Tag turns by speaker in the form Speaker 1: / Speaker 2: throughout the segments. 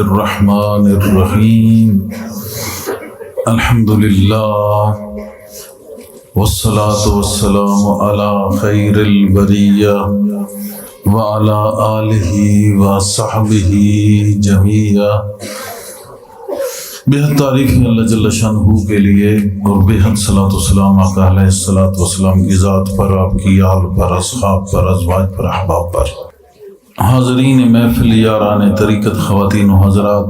Speaker 1: الرحمن الرحیم الحمد للہ والصلاة والسلام علی خیر البریہ وعلی آلہ وصحبہ جمیعا۔ بہت تعریف ہے اللہ جل شانہ کے لیے اور بہت صلاۃ والسلام آقا علیہ الصلاۃ والسلام کی ذات پر، آپ کی آل پر، اصحاب پر، ازواج پر، احباب پر۔ حاضرین محفل، یاران طریقت، خواتین و حضرات،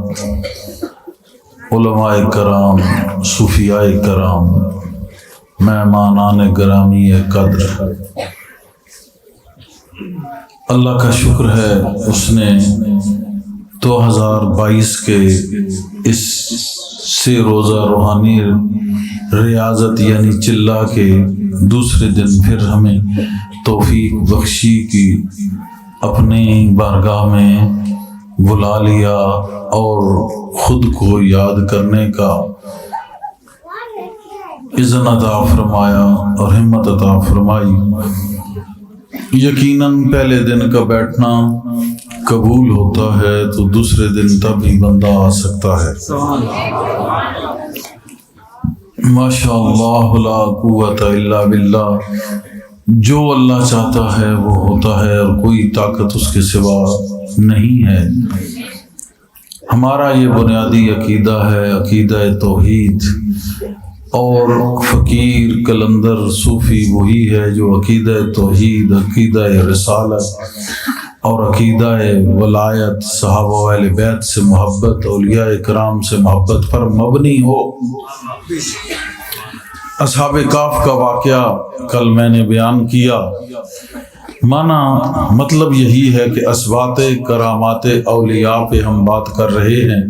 Speaker 1: علماء کرام، صوفیاء کرام، مہمانان گرامی قدر، اللہ کا شکر ہے اس نے 2022 کے اس سے روزہ روحانی ریاضت یعنی چلہ کے دوسرے دن پھر ہمیں توفیق بخشی کی اپنی بارگاہ میں بلا لیا اور خود کو یاد کرنے کا اذن عطا فرمایا اور ہمت عطا فرمائی۔ یقیناً پہلے دن کا بیٹھنا قبول ہوتا ہے تو دوسرے دن تب ہی بندہ آ سکتا ہے۔ ماشاء اللہ لا قوت الا باللہ، جو اللہ چاہتا ہے وہ ہوتا ہے اور کوئی طاقت اس کے سوا نہیں ہے۔ ہمارا یہ بنیادی عقیدہ ہے، عقیدہ توحید، اور فقیر کلندر صوفی وہی ہے جو عقیدہ توحید، عقیدہ رسالت اور عقیدہ ولایت، صحابہ و اہل بیت سے محبت، اولیاء کرام سے محبت پر مبنی ہو۔ اصحاب کہف کا واقعہ کل میں نے بیان کیا۔ مطلب یہی ہے کہ اسبات کرامات اولیاء پہ ہم بات کر رہے ہیں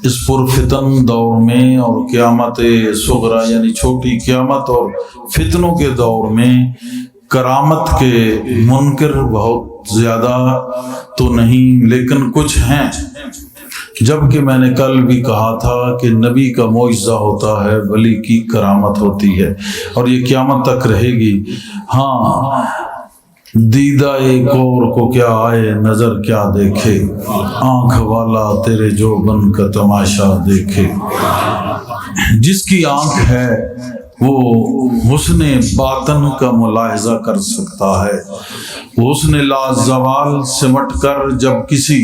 Speaker 1: اس پرفتن دور میں، اور قیامت صغریٰ یعنی چھوٹی قیامت اور فتنوں کے دور میں کرامت کے منکر بہت زیادہ تو نہیں لیکن کچھ ہیں۔ جبکہ میں نے کل بھی کہا تھا کہ نبی کا معجزہ ہوتا ہے، ولی کی کرامت ہوتی ہے اور یہ قیامت تک رہے گی۔ ہاں، دیدہ ایک اور کو کیا آئے، نظر کیا دیکھے، آنکھ والا تیرے جوبن کا تماشا دیکھے۔ جس کی آنکھ ہے وہ حسن باطن کا ملاحظہ کر سکتا ہے۔ وہ حسن لازوال سمٹ کر جب کسی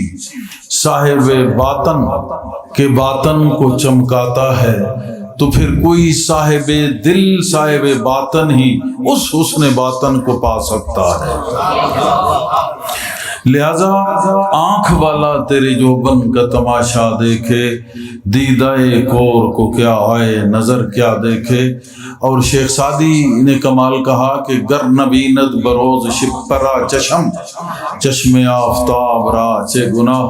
Speaker 1: صاحب باطن کے باطن کو چمکاتا ہے تو پھر کوئی صاحب دل، صاحب باطن ہی اس حسن باطن کو پا سکتا ہے۔ لہذا آنکھ والا تیرے جوبن کا تماشا دیکھے، دیدہ ایک اور کو کیا آئے، نظر کیا دیکھے۔ اور شیخ سعدی نے کمال کہا کہ گر نبیند بروز شپرا چشم، چشم آفتاب را چے گناہ،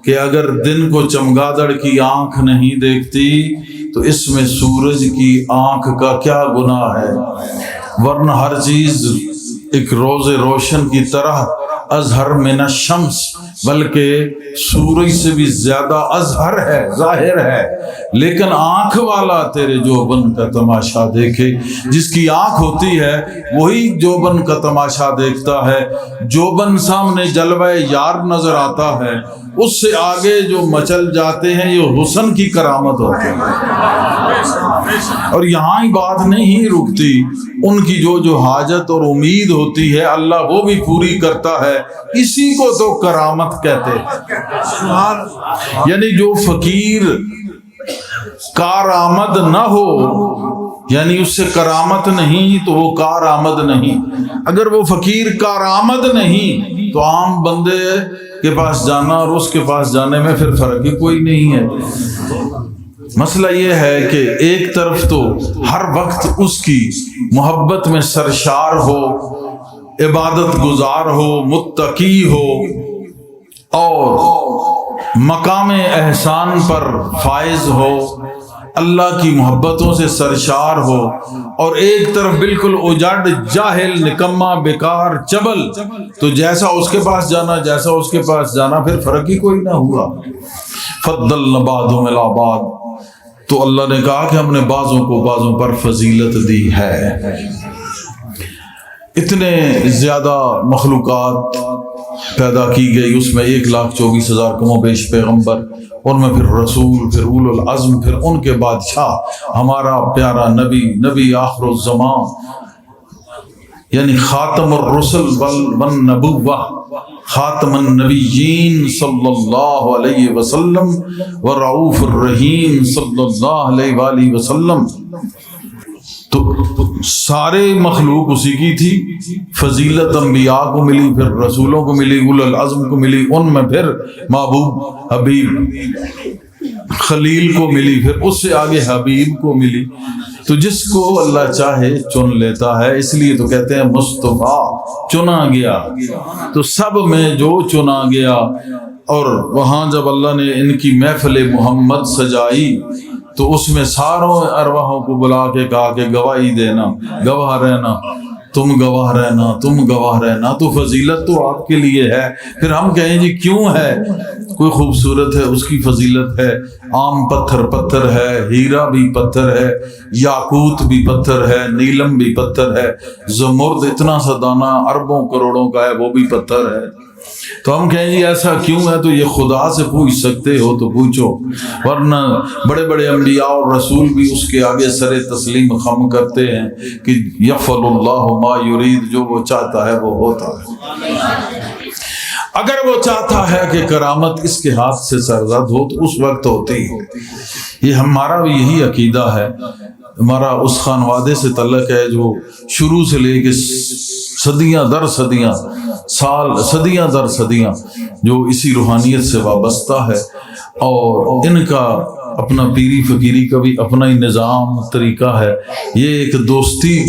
Speaker 1: کہ اگر دن کو چمگادڑ کی آنکھ نہیں دیکھتی تو اس میں سورج کی آنکھ کا کیا گناہ ہے۔ ورنہ ہر چیز ایک روز روشن کی طرح اظہر من الشمس، بلکہ سورج سے بھی زیادہ اظہر ہے، ظاہر ہے۔ لیکن آنکھ والا تیرے جوبن کا تماشا دیکھے، جس کی آنکھ ہوتی ہے وہی جوبن کا تماشا دیکھتا ہے۔ جوبن سامنے جلوہ یار نظر آتا ہے، اس سے آگے جو مچل جاتے ہیں یہ حسن کی کرامت ہوتی ہے۔ اور یہاں ہی بات نہیں رکتی، ان کی جو حاجت اور امید ہوتی ہے اللہ وہ بھی پوری کرتا ہے۔ اسی کو تو کرامت کہتے ہیں۔ یعنی جو فقیر کارآمد نہ ہو، یعنی اس سے کرامت نہیں تو وہ کارآمد نہیں۔ اگر وہ فقیر کارآمد نہیں تو عام بندے کے پاس جانا اور اس کے پاس جانے میں پھر فرق ہی کوئی نہیں ہے۔ مسئلہ یہ ہے کہ ایک طرف تو ہر وقت اس کی محبت میں سرشار ہو، عبادت گزار ہو، متقی ہو اور مقام احسان پر فائز ہو، اللہ کی محبتوں سے سرشار ہو، اور ایک طرف بالکل اجڑ، جاہل، نکما، بیکار، چبل، تو جیسا اس کے پاس جانا، جیسا اس کے پاس جانا، پھر فرق ہی کوئی نہ ہوا۔ فضلنا بعضهم علی بعض، تو اللہ نے کہا کہ ہم نے بعضوں کو بعضوں پر فضیلت دی ہے۔ اتنے زیادہ مخلوقات پیدا کی گئی، اس میں 1,24,000 کم و بیش پیغمبر، ان میں پھر رسول، پھر اولو العزم، پھر ان کے بادشاہ ہمارا پیارا نبی آخر الزمان، یعنی خاتم الرسل والنبوہ، خاتم النبیین صلی اللہ علیہ وسلم ورعوف الرحیم صلی اللہ علیہ وآلہ وسلم۔ تو سارے مخلوق اسی کی تھی، فضیلت انبیاء کو ملی، پھر رسولوں کو ملی، اولو العزم کو ملی، ان میں پھر محبوب حبیب خلیل کو ملی، پھر اس سے آگے حبیب کو ملی۔ تو جس کو اللہ چاہے چن لیتا ہے، اس لیے تو کہتے ہیں مصطفیٰ چنا گیا، تو سب میں جو چنا گیا۔ اور وہاں جب اللہ نے ان کی محفل محمد سجائی تو اس میں ساروں ارواحوں کو بلا کے کہا کہ گواہی دینا، گواہ رہنا، تم گواہ رہنا، تم گواہ رہنا۔ تو فضیلت تو آپ کے لیے ہے۔ پھر ہم کہیں جی کیوں ہے؟ کوئی خوبصورت ہے، اس کی فضیلت ہے۔ عام پتھر ہے، ہیرا بھی پتھر ہے، یاقوت بھی پتھر ہے، نیلم بھی پتھر ہے، زمرد اتنا سا دانہ اربوں کروڑوں کا ہے، وہ بھی پتھر ہے۔ تو ہم کہیں جی ایسا کیوں ہے؟ تو یہ خدا سے پوچھ سکتے ہو تو پوچھو، ورنہ بڑے بڑے انبیاء اور رسول بھی اس کے آگے سر تسلیم خم کرتے ہیں کہ یفعل اللہ ما یرید، جو وہ چاہتا ہے وہ ہوتا ہے۔ اگر وہ چاہتا ہے کہ کرامت اس کے ہاتھ سے سرزد ہو تو اس وقت ہوتی ہے۔ یہ ہمارا بھی یہی عقیدہ ہے، ہمارا اس خانوادے سے تعلق ہے جو شروع سے لے کے صدیاں در صدیاں، صدیاں در صدیاں جو اسی روحانیت سے وابستہ ہے، اور ان کا اپنا پیری فقیری کا بھی اپنا ہی نظام طریقہ ہے۔ یہ ایک دوستی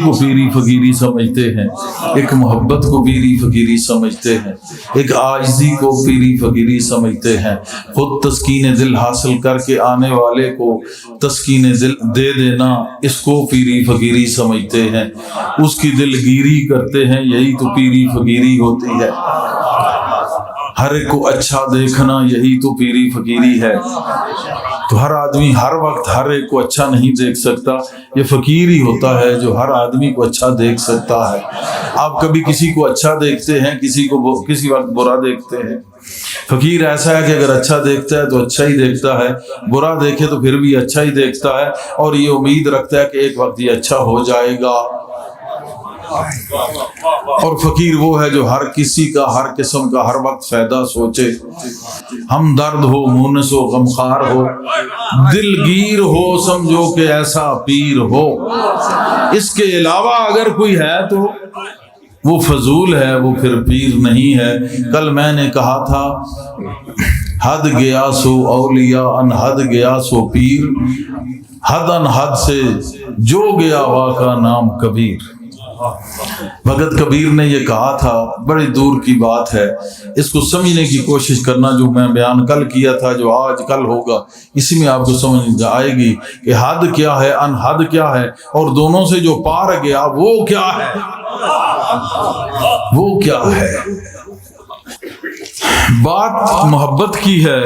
Speaker 1: کو پیری فقیری سمجھتے ہیں، ایک محبت کو پیری فقیری سمجھتے ہیں، ایک عاجزی کو پیری فقیری سمجھتے ہیں۔ خود تسکین دل حاصل کر کے آنے والے کو تسکین دل دے دینا، اس کو پیری فقیری سمجھتے ہیں۔ اس کی دلگیری کرتے ہیں، یہی تو پیری فقیری ہوتی ہے۔ ہر ایک کو اچھا دیکھنا، یہی تو پیری فقیری ہے۔ تو ہر آدمی ہر وقت ہر ایک کو اچھا نہیں دیکھ سکتا، یہ فقیر ہی ہوتا ہے جو ہر آدمی کو اچھا دیکھ سکتا ہے۔ آپ کبھی کسی کو اچھا دیکھتے ہیں، کسی وقت برا دیکھتے ہیں۔ فقیر ایسا ہے کہ اگر اچھا دیکھتا ہے تو اچھا ہی دیکھتا ہے، برا دیکھے تو پھر بھی اچھا ہی دیکھتا ہے، اور یہ امید رکھتا ہے کہ ایک وقت یہ اچھا ہو جائے گا۔ اور فقیر وہ ہے جو ہر کسی کا، ہر قسم کا ہر وقت فائدہ سوچے، ہم درد ہو، مونس ہو، غمخوار ہو، دلگیر ہو، سمجھو کہ ایسا پیر ہو۔ اس کے علاوہ اگر کوئی ہے تو وہ فضول ہے، وہ پھر پیر نہیں ہے۔ کل میں نے کہا تھا حد گیا سو اولیاء، ان حد گیا سو پیر، حد ان حد سے جو گیا وا کا نام کبیر۔ بھگت کبیر نے یہ کہا تھا، بڑی دور کی بات ہے، اس کو سمجھنے کی کوشش کرنا۔ جو میں بیان کل کیا تھا، جو آج کل ہوگا، اسی میں آپ کو سمجھ آئے گی کہ حد کیا ہے، ان حد کیا ہے، اور دونوں سے جو پار گیا وہ کیا ہے، وہ کیا ہے۔ بات محبت کی ہے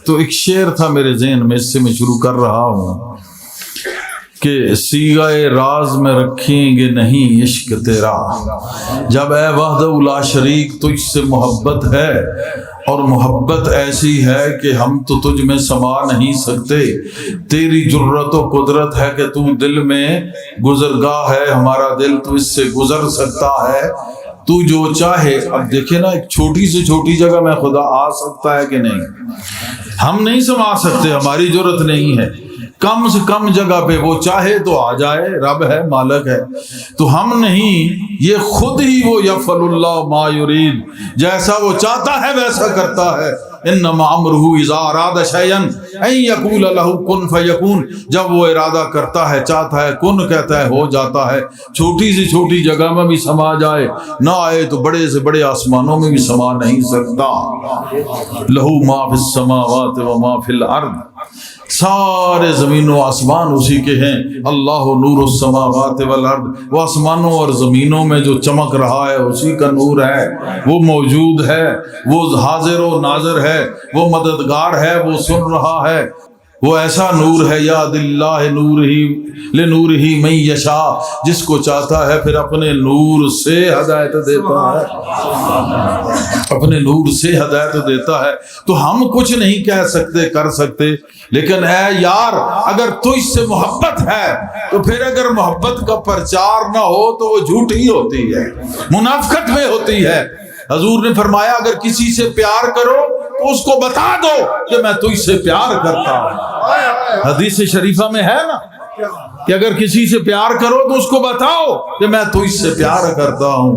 Speaker 1: تو ایک شعر تھا میرے ذہن میں، اس سے میں شروع کر رہا ہوں کہ سیغۂ راز میں رکھیں گے نہیں عشق تیرا، جب اے وحدہ لا شریک تجھ سے محبت ہے، اور محبت ایسی ہے کہ ہم تو تجھ میں سما نہیں سکتے، تیری جرت و قدرت ہے کہ تو دل میں گزرگاہ ہے، ہمارا دل تو اس سے گزر سکتا ہے، تو جو چاہے۔ اب دیکھیں نا، ایک چھوٹی سے چھوٹی جگہ میں خدا آ سکتا ہے کہ نہیں؟ ہم نہیں سما سکتے، ہماری جرت نہیں ہے۔ کم سے کم جگہ پہ وہ چاہے تو آ جائے، رب ہے، مالک ہے، تو ہم نہیں، یہ خود ہی وہ یفعل اللہ ما یرید، جیسا وہ چاہتا ہے ویسا کرتا ہے۔ انما امرہ اذا اراد شیئا ان یقول لہ کن فیکون، جب وہ ارادہ کرتا ہے، چاہتا ہے، کن کہتا ہے، ہو جاتا ہے۔ چھوٹی سی چھوٹی جگہ میں بھی سما جائے، نہ آئے تو بڑے سے بڑے آسمانوں میں بھی سما نہیں سکتا۔ لہ ما فی السماوات و ما فی الارض، سارے زمین و آسمان اسی کے ہیں۔ اللہ نور السماوات والارض، وہ آسمانوں اور زمینوں میں جو چمک رہا ہے اسی کا نور ہے، وہ موجود ہے، وہ حاضر و ناظر ہے، وہ مددگار ہے، وہ سن رہا ہے، وہ ایسا نور ہے، یاد اللہ نور ہی لنور ہی من یشا، جس کو چاہتا ہے پھر اپنے نور سے ہدایت دیتا ہے، اپنے نور سے ہدایت دیتا ہے۔ تو ہم کچھ نہیں کہہ سکتے کر سکتے، لیکن اے یار اگر تجھ سے محبت ہے تو پھر اگر محبت کا پرچار نہ ہو تو وہ جھوٹی ہوتی ہے، منافقت میں ہوتی ہے۔ حضور نے فرمایا اگر کسی سے پیار کرو تو اس کو بتا دو کہ میں تجھ سے پیار کرتا ہوں۔ حدیث شریفہ میں ہے نا کہ اگر کسی سے پیار کرو تو اس کو بتاؤ کہ میں تجھ سے پیار کرتا ہوں۔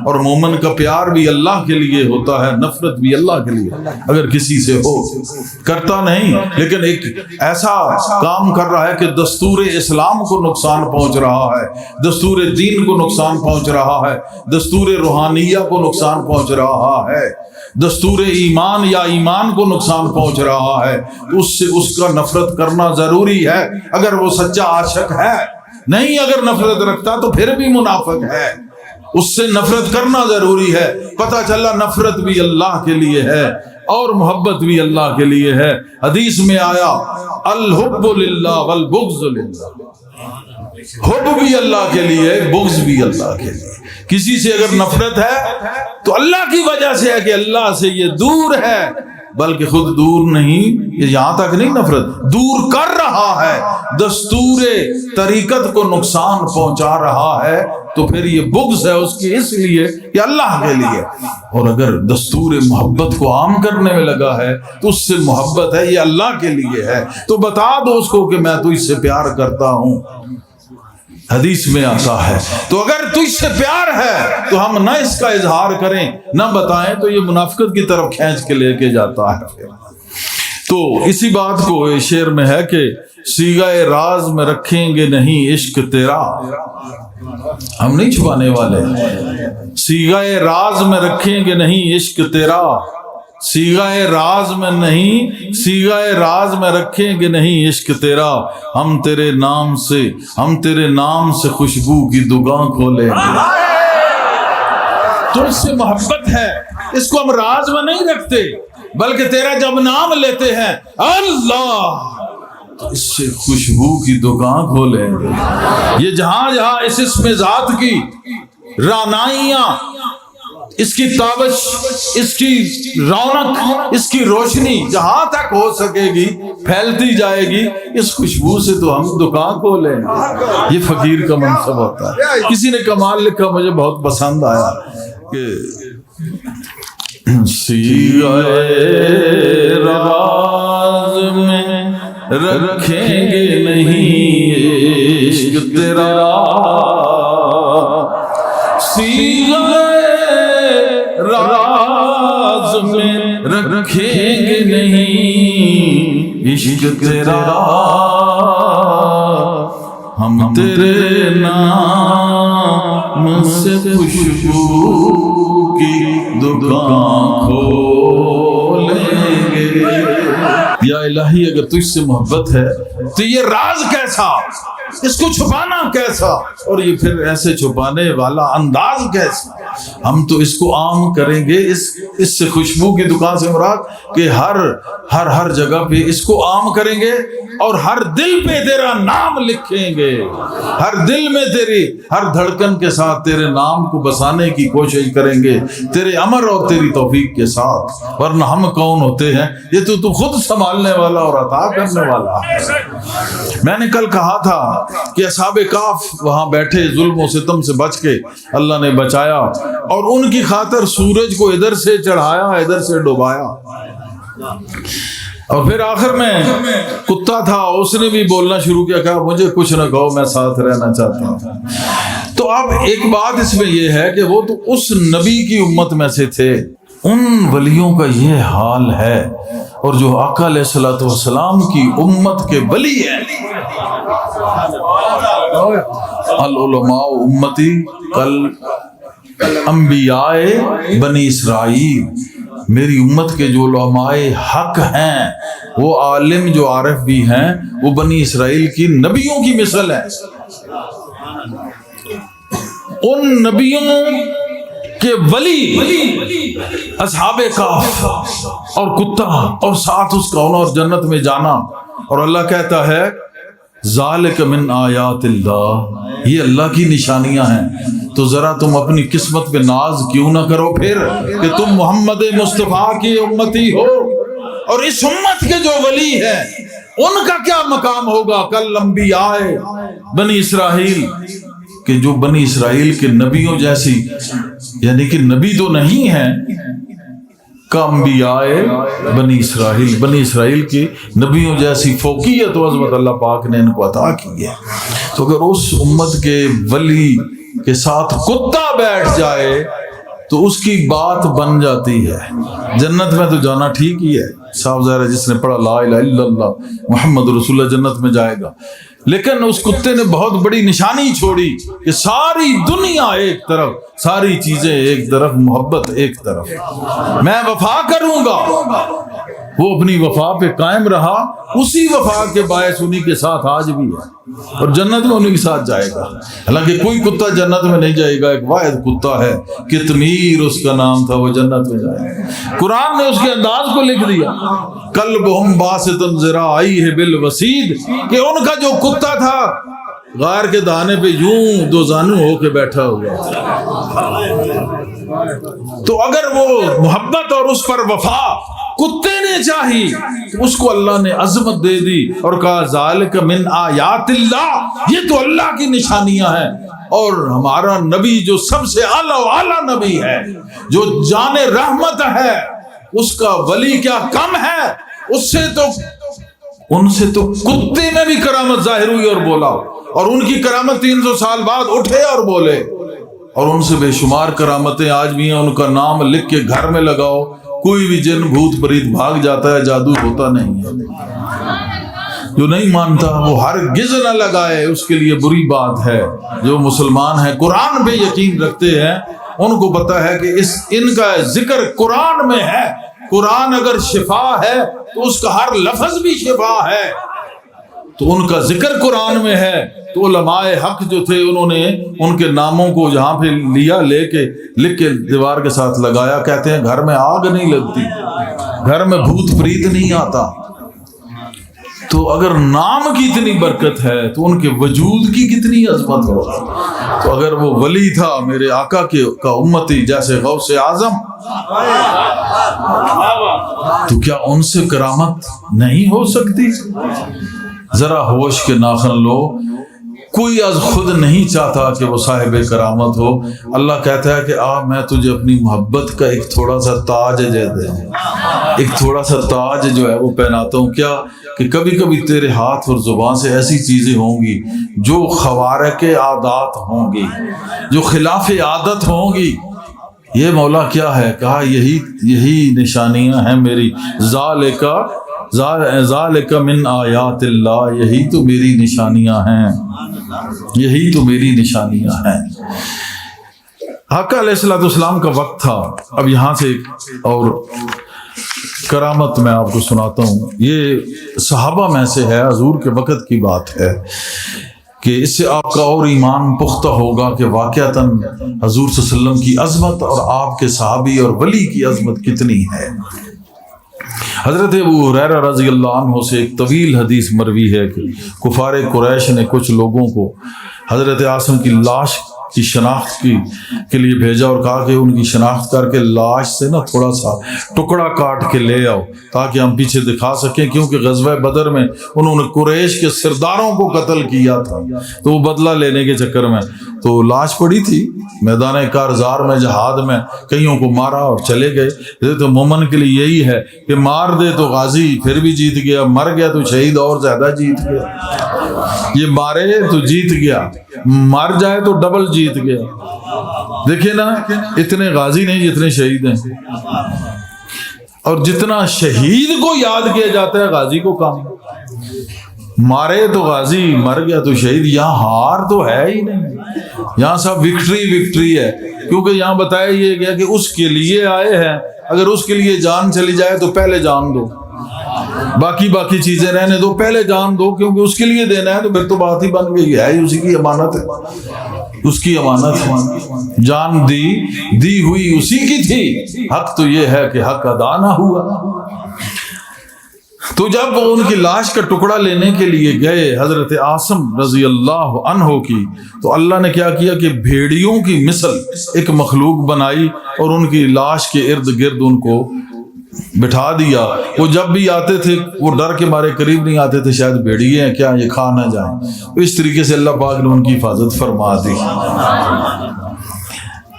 Speaker 1: اور مومن کا پیار بھی اللہ کے لیے ہوتا ہے، نفرت بھی اللہ کے لیے اگر کسی سے ہو، کرتا نہیں لیکن ایک ایسا کام کر رہا ہے کہ دستور اسلام کو نقصان پہنچ رہا ہے، دستور دین کو نقصان پہنچ رہا ہے، دستور روحانیہ کو نقصان پہنچ رہا ہے، دستور ایمان یا ایمان کو نقصان پہنچ رہا ہے، تو اس سے اس کا نفرت کرنا ضروری ہے اگر وہ سچا عاشق ہے۔ نہیں اگر نفرت رکھتا تو پھر بھی منافق ہے، اس سے نفرت کرنا ضروری ہے۔ پتہ چلا نفرت بھی اللہ کے لیے ہے اور محبت بھی اللہ کے لیے ہے۔ حدیث میں آیا الحب للہ والبغض للہ، حب بھی اللہ کے لیے، بغض بھی اللہ کے لیے۔ کسی سے اگر نفرت ہے تو اللہ کی وجہ سے ہے کہ اللہ سے یہ دور ہے، بلکہ خود دور نہیں، یہاں تک نہیں نفرت دور کر رہا ہے، دستور طریقت کو نقصان پہنچا رہا ہے، تو پھر یہ بغض ہے اس کی اس لیے کہ اللہ کے لیے۔ اور اگر دستور محبت کو عام کرنے میں لگا ہے تو اس سے محبت ہے، یہ اللہ کے لیے ہے، تو بتا دو اس کو کہ میں تجھ سے پیار کرتا ہوں۔ حدیث میں آتا ہے تو اگر تجھ سے پیار ہے تو ہم نہ اس کا اظہار کریں نہ بتائیں تو یہ منافقت کی طرف کھینچ کے لے کے جاتا ہے۔ تو اسی بات کو شعر میں ہے کہ سیغۂ راز میں رکھیں گے نہیں عشق تیرا، ہم نہیں چھپانے والے، سیغۂ راز میں رکھیں گے نہیں عشق تیرا، سیغۂ راز میں نہیں، سیغۂ راز میں رکھیں گے نہیں عشق تیرا، ہم تیرے نام سے خوشبو کی دکان کھولیں گے۔ تجھ سے محبت ہے، اس کو ہم راز میں نہیں رکھتے، بلکہ تیرا جب نام لیتے ہیں اللہ تو اس سے خوشبو کی دکان کھولیں گے۔ یہ جہاں جہاں اس اسم ذات کی رعنائیاں، اس کی تابش، اس کی رونق، اس کی روشنی جہاں تک ہو سکے گی پھیلتی جائے گی، اس خوشبو سے تو ہم دکان کھولیں گے۔ یہ فقیر کا منصب ہوتا ہے۔ کسی نے کمال لکھا مجھے بہت پسند آیا کہ سیغۂ راز میں رکھیں گے نہیں عشق تیرا، سیغۂ راز میں رکھیں گے نہیں عشق تیرا، ہم تیرے نام سے خوشبو کی دکان کھولیں گے۔ یا الہی اگر تجھ سے محبت ہے تو یہ راز کیسا، اس کو چھپانا کیسا، اور یہ پھر ایسے چھپانے والا انداز کیسا۔ ہم تو اس کو عام کریں گے، اس سے خوشبو کی دکان سے مراد کہ ہر جگہ پہ اس کو عام کریں گے، اور ہر دل پہ تیرا نام لکھیں گے، ہر دل میں تیری ہر دھڑکن کے ساتھ تیرے نام کو بسانے کی کوشش کریں گے، تیرے امر اور تیری توفیق کے ساتھ۔ ورنہ ہم کون ہوتے ہیں؟ یہ تو خود سنبھالنے والا اور عطا کرنے والا ہے۔ میں نے کل کہا تھا کہ اصحاب کہف وہاں بیٹھے، ظلم و ستم سے بچ کے اللہ نے بچایا، اور ان کی خاطر سورج کو ادھر سے چڑھایا ادھر سے ڈوبایا، اور پھر آخر میں کتا تھا اس نے بھی بولنا شروع کیا، کہا مجھے کچھ نہ کہو میں ساتھ رہنا چاہتا ہوں۔ تو اب ایک بات اس میں یہ ہے کہ وہ تو اس نبی کی امت میں سے تھے، ان ولیوں کا یہ حال ہے، اور جو آقا علیہ الصلوۃ والسلام کی امت کے ولی ہیں، العلماء امتی انبیاء بنی اسرائیل، میری امت کے جو علماء حق ہیں، وہ عالم جو عارف بھی ہیں، وہ بنی اسرائیل کی نبیوں کی مثل ہے۔ ان نبیوں کہ ولی اصحاب کہف اور کتا، اور ساتھ اس کا اور جنت میں جانا، اور اللہ کہتا ہے ذالک من آیات اللہ، یہ اللہ کی نشانیاں ہیں۔ تو ذرا تم اپنی قسمت پہ ناز کیوں نہ کرو پھر کہ تم محمد مصطفیٰ کی امتی ہو، اور اس امت کے جو ولی ہیں ان کا کیا مقام ہوگا کل انبیاء بنی اسرائیل، کہ جو بنی اسرائیل کے نبیوں جیسی، یعنی کہ نبی تو نہیں ہیں، کا انبیاء بنی اسرائیل کی نبیوں جیسی فوقیت و عظمت اللہ پاک نے ان کو عطا کی ہے۔ تو اگر اس امت کے ولی کے ساتھ کتا بیٹھ جائے تو اس کی بات بن جاتی ہے۔ جنت میں تو جانا ٹھیک ہی ہے، صاحب ظاہر ہے جس نے پڑھا لا الہ الا اللہ محمد رسول اللہ جنت میں جائے گا، لیکن اس کتے نے بہت بڑی نشانی چھوڑی کہ ساری دنیا ایک طرف، ساری چیزیں ایک طرف، محبت ایک طرف، میں وفا کروں گا۔ وہ اپنی وفا پہ قائم رہا، اسی وفا کے باعث انہی کے ساتھ آج بھی ہے، اور جنت میں انہی کے ساتھ جائے گا۔ حالانکہ کوئی کتا جنت میں نہیں جائے گا، ایک واحد کتا ہے، قطمیر اس کا نام تھا، وہ جنت میں جائے گا۔ قرآن نے اس کے انداز کو لکھ دیا، کلبہم باسط ذراعیہ بالوسید، کہ ان کا جو کتا تھا غار کے دہانے پہ یوں دو زانو ہو کے بیٹھا ہوا۔ تو اگر وہ محبت اور اس پر وفا کتے نے چاہی تو اس کو اللہ نے عظمت دے دی اور کہا ذالک من آیات اللہ، یہ تو اللہ کی نشانیاں ہیں۔ اور ہمارا نبی جو سب سے اعلیٰ و اعلیٰ نبی ہے، جو جان رحمت ہے، اس کا ولی کیا کم ہے، ان سے تو کتے میں بھی کرامت ظاہر ہوئی اور بولا، اور ان کی کرامت 300 سال بعد اٹھے اور بولے، اور ان سے بے شمار کرامتیں آج بھی ہیں۔ ان کا نام لکھ کے گھر میں لگاؤ، کوئی بھی جن بھوت پریت بھاگ جاتا ہے، جادو ہوتا نہیں ہے۔ جو نہیں مانتا وہ ہرگز نہ لگائے، اس کے لیے بری بات ہے۔ جو مسلمان ہیں، قرآن پہ یقین رکھتے ہیں، ان کو پتا ہے کہ ان کا ذکر قرآن میں ہے۔ قرآن اگر شفا ہے تو اس کا ہر لفظ بھی شفا ہے، تو ان کا ذکر قرآن میں ہے۔ تو علماء حق جو تھے، انہوں نے ان کے ناموں کو جہاں پہ لیا، لکھ کے دیوار کے ساتھ لگایا۔ کہتے ہیں گھر میں آگ نہیں لگتی، گھر میں بھوت پریت نہیں آتا۔ تو اگر نام کی اتنی برکت ہے تو ان کے وجود کی کتنی عظمت ہو۔ تو اگر وہ ولی تھا میرے آقا کا امتی جیسے غوث اعظم، تو کیا ان سے کرامت نہیں ہو سکتی؟ ذرا ہوش کے ناخن لو، کوئی از خود نہیں چاہتا کہ وہ صاحب کرامت ہو۔ اللہ کہتا ہے کہ میں تجھے اپنی محبت کا ایک تھوڑا سا تاج ایک تھوڑا سا تاج جو ہے وہ پہناتا ہوں۔ کیا کہ کبھی کبھی تیرے ہاتھ اور زبان سے ایسی چیزیں ہوں گی جو خوارق عادات ہوں گی، جو خلاف عادت ہوں گی۔ یہ مولا کیا ہے؟ کہا یہی نشانیاں ہیں میری، ذالک من آیات اللہ، یہی تو میری نشانیاں ہیں، یہی تو میری نشانیاں ہیں۔ آقا علیہ الصلوۃ والسلام کا وقت تھا۔ اب یہاں سے اور کرامت میں آپ کو سناتا ہوں۔ یہ صحابہ میں سے ہے، حضور کے وقت کی بات ہے، کہ اس سے آپ کا اور ایمان پختہ ہوگا کہ واقعتاً حضور صلی اللہ علیہ وسلم کی عظمت اور آپ کے صحابی اور ولی کی عظمت کتنی ہے۔ حضرت ابو ہریرہ رضی اللہ عنہ سے ایک طویل حدیث مروی ہے کہ کفار قریش نے کچھ لوگوں کو حضرت عاصم کی لاش کی شناخت کے لیے بھیجا اور کہا کہ ان کی شناخت کر کے لاش سے نا تھوڑا سا ٹکڑا کاٹ کے لے آؤ تاکہ ہم پیچھے دکھا سکیں، کیونکہ غزوہ بدر میں انہوں نے قریش کے سرداروں کو قتل کیا تھا، تو وہ بدلہ لینے کے چکر میں تو لاش پڑی تھی میدان کارزار میں، جہاد میں، کئیوں کو مارا اور چلے گئے۔ تو مومن کے لیے یہی ہے کہ مار دے تو غازی پھر بھی جیت گیا، مر گیا تو شہید اور زیادہ جیت گیا۔ یہ مارے تو جیت گیا، مر جائے تو ڈبل جیت گیا۔ دیکھیں نا، اتنے غازی نہیں جتنے شہید ہیں، اور جتنا شہید کو یاد کیا جاتا ہے غازی کو کم۔ مارے تو غازی، مر گیا تو شہید۔ یہاں ہار تو ہے ہی نہیں، یہاں سب وکٹری ہے، کیونکہ یہاں بتایا یہ گیا کہ اس کے لیے آئے ہیں، اگر اس کے لیے جان چلی جائے تو پہلے جان دو، باقی چیزیں رہنے دو، پہلے جان دو، کیونکہ اس کے لیے دینا ہے تو پھر تو بات ہی بن گئی ہے، اسی کی امانت ہے، اس کی امانت، جان دی ہوئی اسی کی تھی، حق تو یہ ہے کہ حق ادا نہ ہوا۔ تو جب وہ ان کی لاش کا ٹکڑا لینے کے لیے گئے حضرت عاصم رضی اللہ عنہ کی، تو اللہ نے کیا کیا کہ بھیڑیوں کی مثل ایک مخلوق بنائی اور ان کی لاش کے ارد گرد ان کو بٹھا دیا۔ وہ جب بھی آتے تھے وہ ڈر کے مارے قریب نہیں آتے تھے، شاید بھیڑیے ہیں کیا، یہ کھا نہ جائیں۔ اس طریقے سے اللہ پاک نے ان کی حفاظت فرما دی۔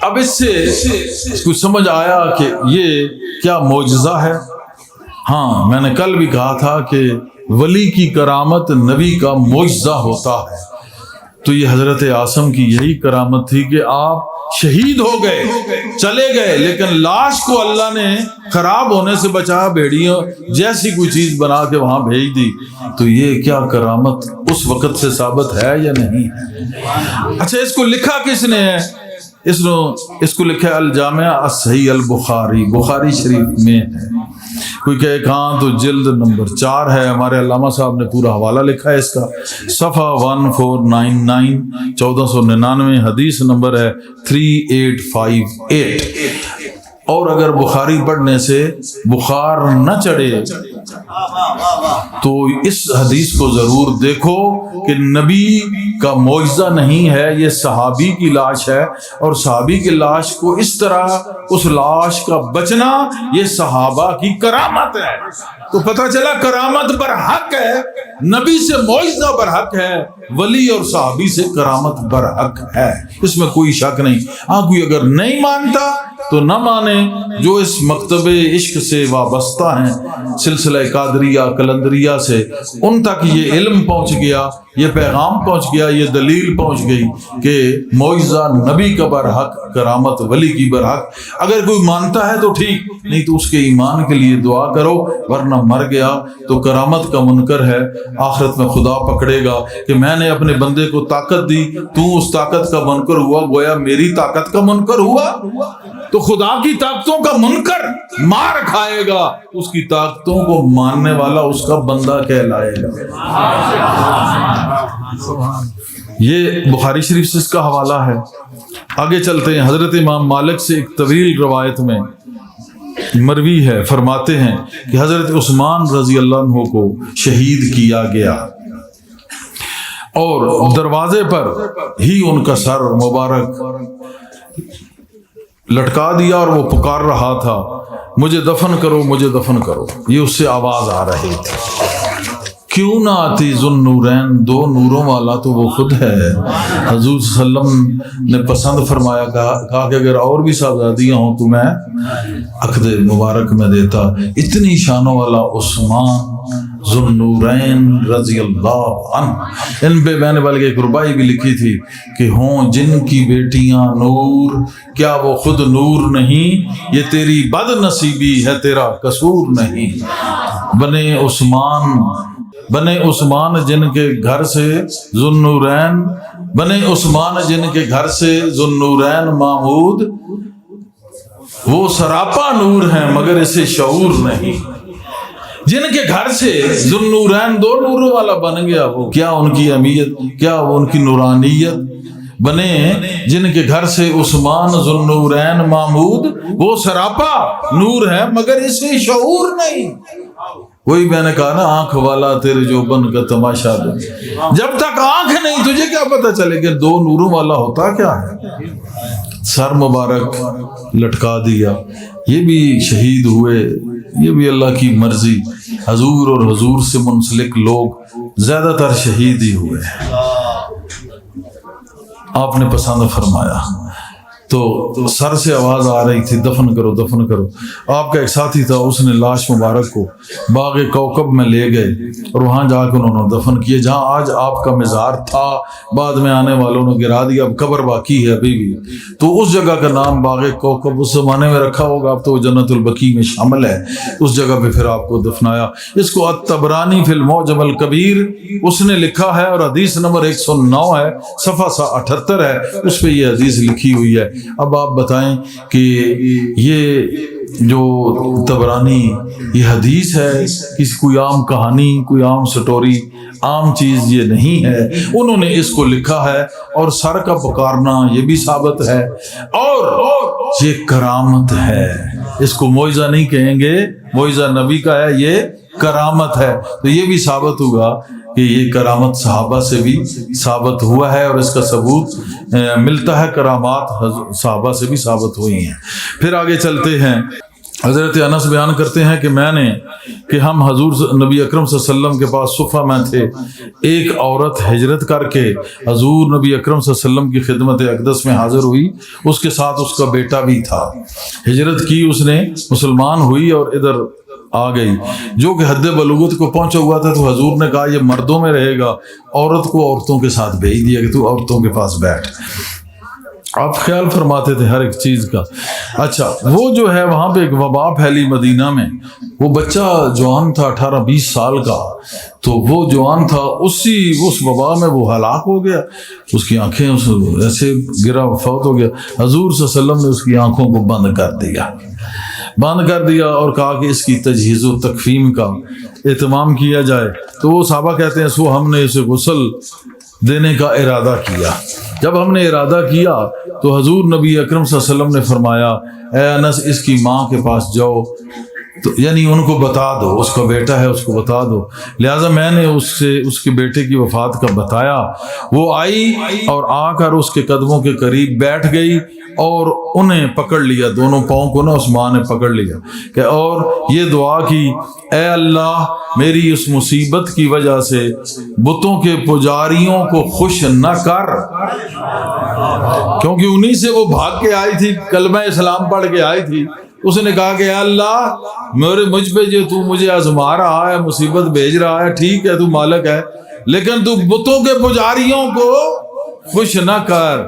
Speaker 1: اب اس سے کچھ سمجھ آیا کہ یہ کیا معجزہ ہے۔ ہاں، میں نے کل بھی کہا تھا کہ ولی کی کرامت نبی کا معجزہ ہوتا ہے، تو یہ حضرت عاصم کی یہی کرامت تھی کہ آپ شہید ہو گئے، چلے گئے، لیکن لاش کو اللہ نے خراب ہونے سے بچایا، بھیڑیوں جیسی کوئی چیز بنا کے وہاں بھیج دی۔ تو یہ کیا کرامت اس وقت سے ثابت ہے یا نہیں ہے؟ اچھا، اس کو لکھا کس نے ہے؟ اس کو لکھا الجامع الصحیح البخاری، بخاری شریف میں ہے۔ کوئی کہے کہاں، تو جلد نمبر 4 ہے، ہمارے علامہ صاحب نے پورا حوالہ لکھا ہے اس کا، صفحہ 1499، 1499 حدیث نمبر ہے 3858۔ اور اگر بخاری پڑھنے سے بخار نہ چڑھے تو اس حدیث کو ضرور دیکھو کہ نبی کا معجزہ نہیں ہے، یہ صحابی کی لاش ہے، اور صحابی کی لاش کو اس طرح اس لاش کا بچنا یہ صحابہ کی کرامت ہے۔ تو پتہ چلا کرامت برحق ہے، نبی سے معجزہ برحق ہے، ولی اور صحابی سے کرامت برحق ہے، اس میں کوئی شک نہیں۔ ہاں، کوئی اگر نہیں مانتا تو نہ مانے، جو اس مکتب عشق سے وابستہ ہیں، سلسلہ قادریہ قلندریہ سے، ان تک یہ علم پہنچ گیا، یہ پیغام پہنچ گیا، یہ دلیل پہنچ گئی کہ معجزہ نبی کا برحق، کرامت ولی کی برحق۔ اگر کوئی مانتا ہے تو ٹھیک، نہیں تو اس کے ایمان کے لیے دعا کرو، ورنہ مر گیا تو کرامت کا منکر ہے، آخرت میں خدا پکڑے گا کہ میں نے اپنے بندے کو طاقت دی، تو اس طاقت کا منکر ہوا، گویا میری طاقت کا منکر ہوا۔ تو خدا کی طاقتوں کا منکر مار کھائے گا، اس کی طاقتوں کو ماننے والا اس کا بندہ کہلائے گا۔ یہ بخاری شریف سے اس کا حوالہ ہے۔ آگے چلتے ہیں، حضرت امام مالک سے ایک طویل روایت میں مروی ہے، فرماتے ہیں کہ حضرت عثمان رضی اللہ عنہ کو شہید کیا گیا اور دروازے پر ہی ان کا سر مبارک لٹکا دیا اور وہ پکار رہا تھا، مجھے دفن کرو، مجھے دفن کرو۔ یہ اس سے آواز آ رہی تھی، کیوں نہ آتی ذوالنورین، دو نوروں والا تو وہ خود ہے۔ حضور صلی اللہ علیہ وسلم نے پسند فرمایا، کہا کہ اگر اور بھی صاحبزادیاں ہوں تو میں عقد مبارک میں دیتا۔ اتنی شانوں والا عثمان ذوالنورین رضی اللہ عنہ، ان پہ میں نے بلکہ ایک ربائی بھی لکھی تھی کہ ہوں جن کی بیٹیاں نور، کیا وہ خود نور نہیں؟ یہ تیری بد نصیبی ہے، تیرا قصور نہیں۔ بنے عثمان جن کے گھر سے ذوالنورین، بنے عثمان جن کے گھر سے ذوالنورین محمود، وہ سراپا نور ہیں مگر اسے شعور نہیں۔ جن کے گھر سے ذوالنورین دو نوروں والا بن گیا، وہ کیا ان کی اہمیت، کیا ان کی نورانیت۔ بنے جن کے گھر سے عثمان ذوالنورین محمود، وہ سراپا نور ہے مگر اسے شعور نہیں۔ وہی میں نے کہا نا، آنکھ والا تیرے جوبن کا تماشا دے، جب تک آنکھ نہیں تجھے کیا پتہ چلے کہ دو نوروں والا ہوتا کیا ہے۔ سر مبارک لٹکا دیا، یہ بھی شہید ہوئے، یہ بھی اللہ کی مرضی۔ حضور اور حضور سے منسلک لوگ زیادہ تر شہید ہی ہوئے، آپ نے پسند فرمایا۔ تو سر سے آواز آ رہی تھی، دفن کرو دفن کرو۔ آپ کا ایک ساتھی تھا، اس نے لاش مبارک کو باغ کوکب میں لے گئے اور وہاں جا کے انہوں نے دفن کیے، جہاں آج آپ کا مزار تھا، بعد میں آنے والوں نے گرا دیا، اب قبر باقی ہے ابھی بھی۔ تو اس جگہ کا نام باغ کوکب اس زمانے میں رکھا ہوگا، اب تو جنت البقیع میں شامل ہے، اس جگہ پہ پھر آپ کو دفنایا۔ اس کو الطبرانی فی المعجم الکبیر اس نے لکھا ہے، اور حدیث نمبر 109 ہے، صفحہ 78 ہے، اس پہ یہ حدیث لکھی ہوئی ہے۔ اب آپ بتائیں کہ یہ جو طبرانی یہ حدیث ہے، کسی کوئی عام کہانی، کوئی عام سٹوری، عام چیز یہ نہیں ہے، انہوں نے اس کو لکھا ہے، اور سر کا پکارنا یہ بھی ثابت ہے، اور یہ کرامت ہے۔ اس کو معجزہ نہیں کہیں گے، معجزہ نبی کا ہے، یہ کرامت ہے۔ تو یہ بھی ثابت ہوگا کہ یہ کرامت صحابہ سے بھی ثابت ہوا ہے، اور اس کا ثبوت ملتا ہے، کرامات صحابہ سے بھی ثابت ہوئی ہیں۔ پھر آگے چلتے ہیں، حضرت انس بیان کرتے ہیں کہ ہم حضور نبی اکرم صلی اللہ علیہ وسلم کے پاس صفہ میں تھے، ایک عورت ہجرت کر کے حضور نبی اکرم صلی اللہ علیہ وسلم کی خدمت اقدس میں حاضر ہوئی، اس کے ساتھ اس کا بیٹا بھی تھا، ہجرت کی اس نے، مسلمان ہوئی اور ادھر آ گئی، جو کہ حد بلوغت کو پہنچا ہوا تھا۔ تو حضور نے کہا یہ مردوں میں رہے گا، عورت کو عورتوں کے ساتھ بھیج دیا کہ تو عورتوں کے پاس بیٹھ۔ آپ خیال فرماتے تھے ہر ایک چیز کا۔ اچھا، وہ جو ہے وہاں پہ ایک وبا پھیلی مدینہ میں، وہ بچہ جوان تھا 18-20 سال کا، تو وہ جوان تھا، اس وبا میں وہ ہلاک ہو گیا، اس کی آنکھیں ایسے گرا، فوت ہو گیا۔ حضور صلی اللہ علیہ وسلم نے اس کی آنکھوں کو بند کر دیا اور کہا کہ اس کی تجہیز و تکفین کا اہتمام کیا جائے۔ تو وہ صحابہ کہتے ہیں سو ہم نے اسے غسل دینے کا ارادہ کیا۔ جب ہم نے ارادہ کیا تو حضور نبی اکرم صلی اللہ علیہ وسلم نے فرمایا، اے انس اس کی ماں کے پاس جاؤ، تو یعنی ان کو بتا دو، اس کا بیٹا ہے اس کو بتا دو۔ لہٰذا میں نے اس کے بیٹے کی وفات کا بتایا، وہ آئی اور آ کر اس کے قدموں کے قریب بیٹھ گئی اور انہیں پکڑ لیا، دونوں پاؤں کو نا اس ماں نے پکڑ لیا کہ اور یہ دعا کی، اے اللہ میری اس مصیبت کی وجہ سے بتوں کے پجاریوں کو خوش نہ کر، کیونکہ انہی سے وہ بھاگ کے آئی تھی، کلمہ اسلام پڑھ کے آئی تھی۔ اس نے کہا کہ اے اللہ مجھ پہ جو تو مجھے آزما رہا ہے، مصیبت بھیج رہا ہے، ٹھیک ہے تو مالک ہے، لیکن تو بتوں کے پجاریوں کو خوش نہ کر۔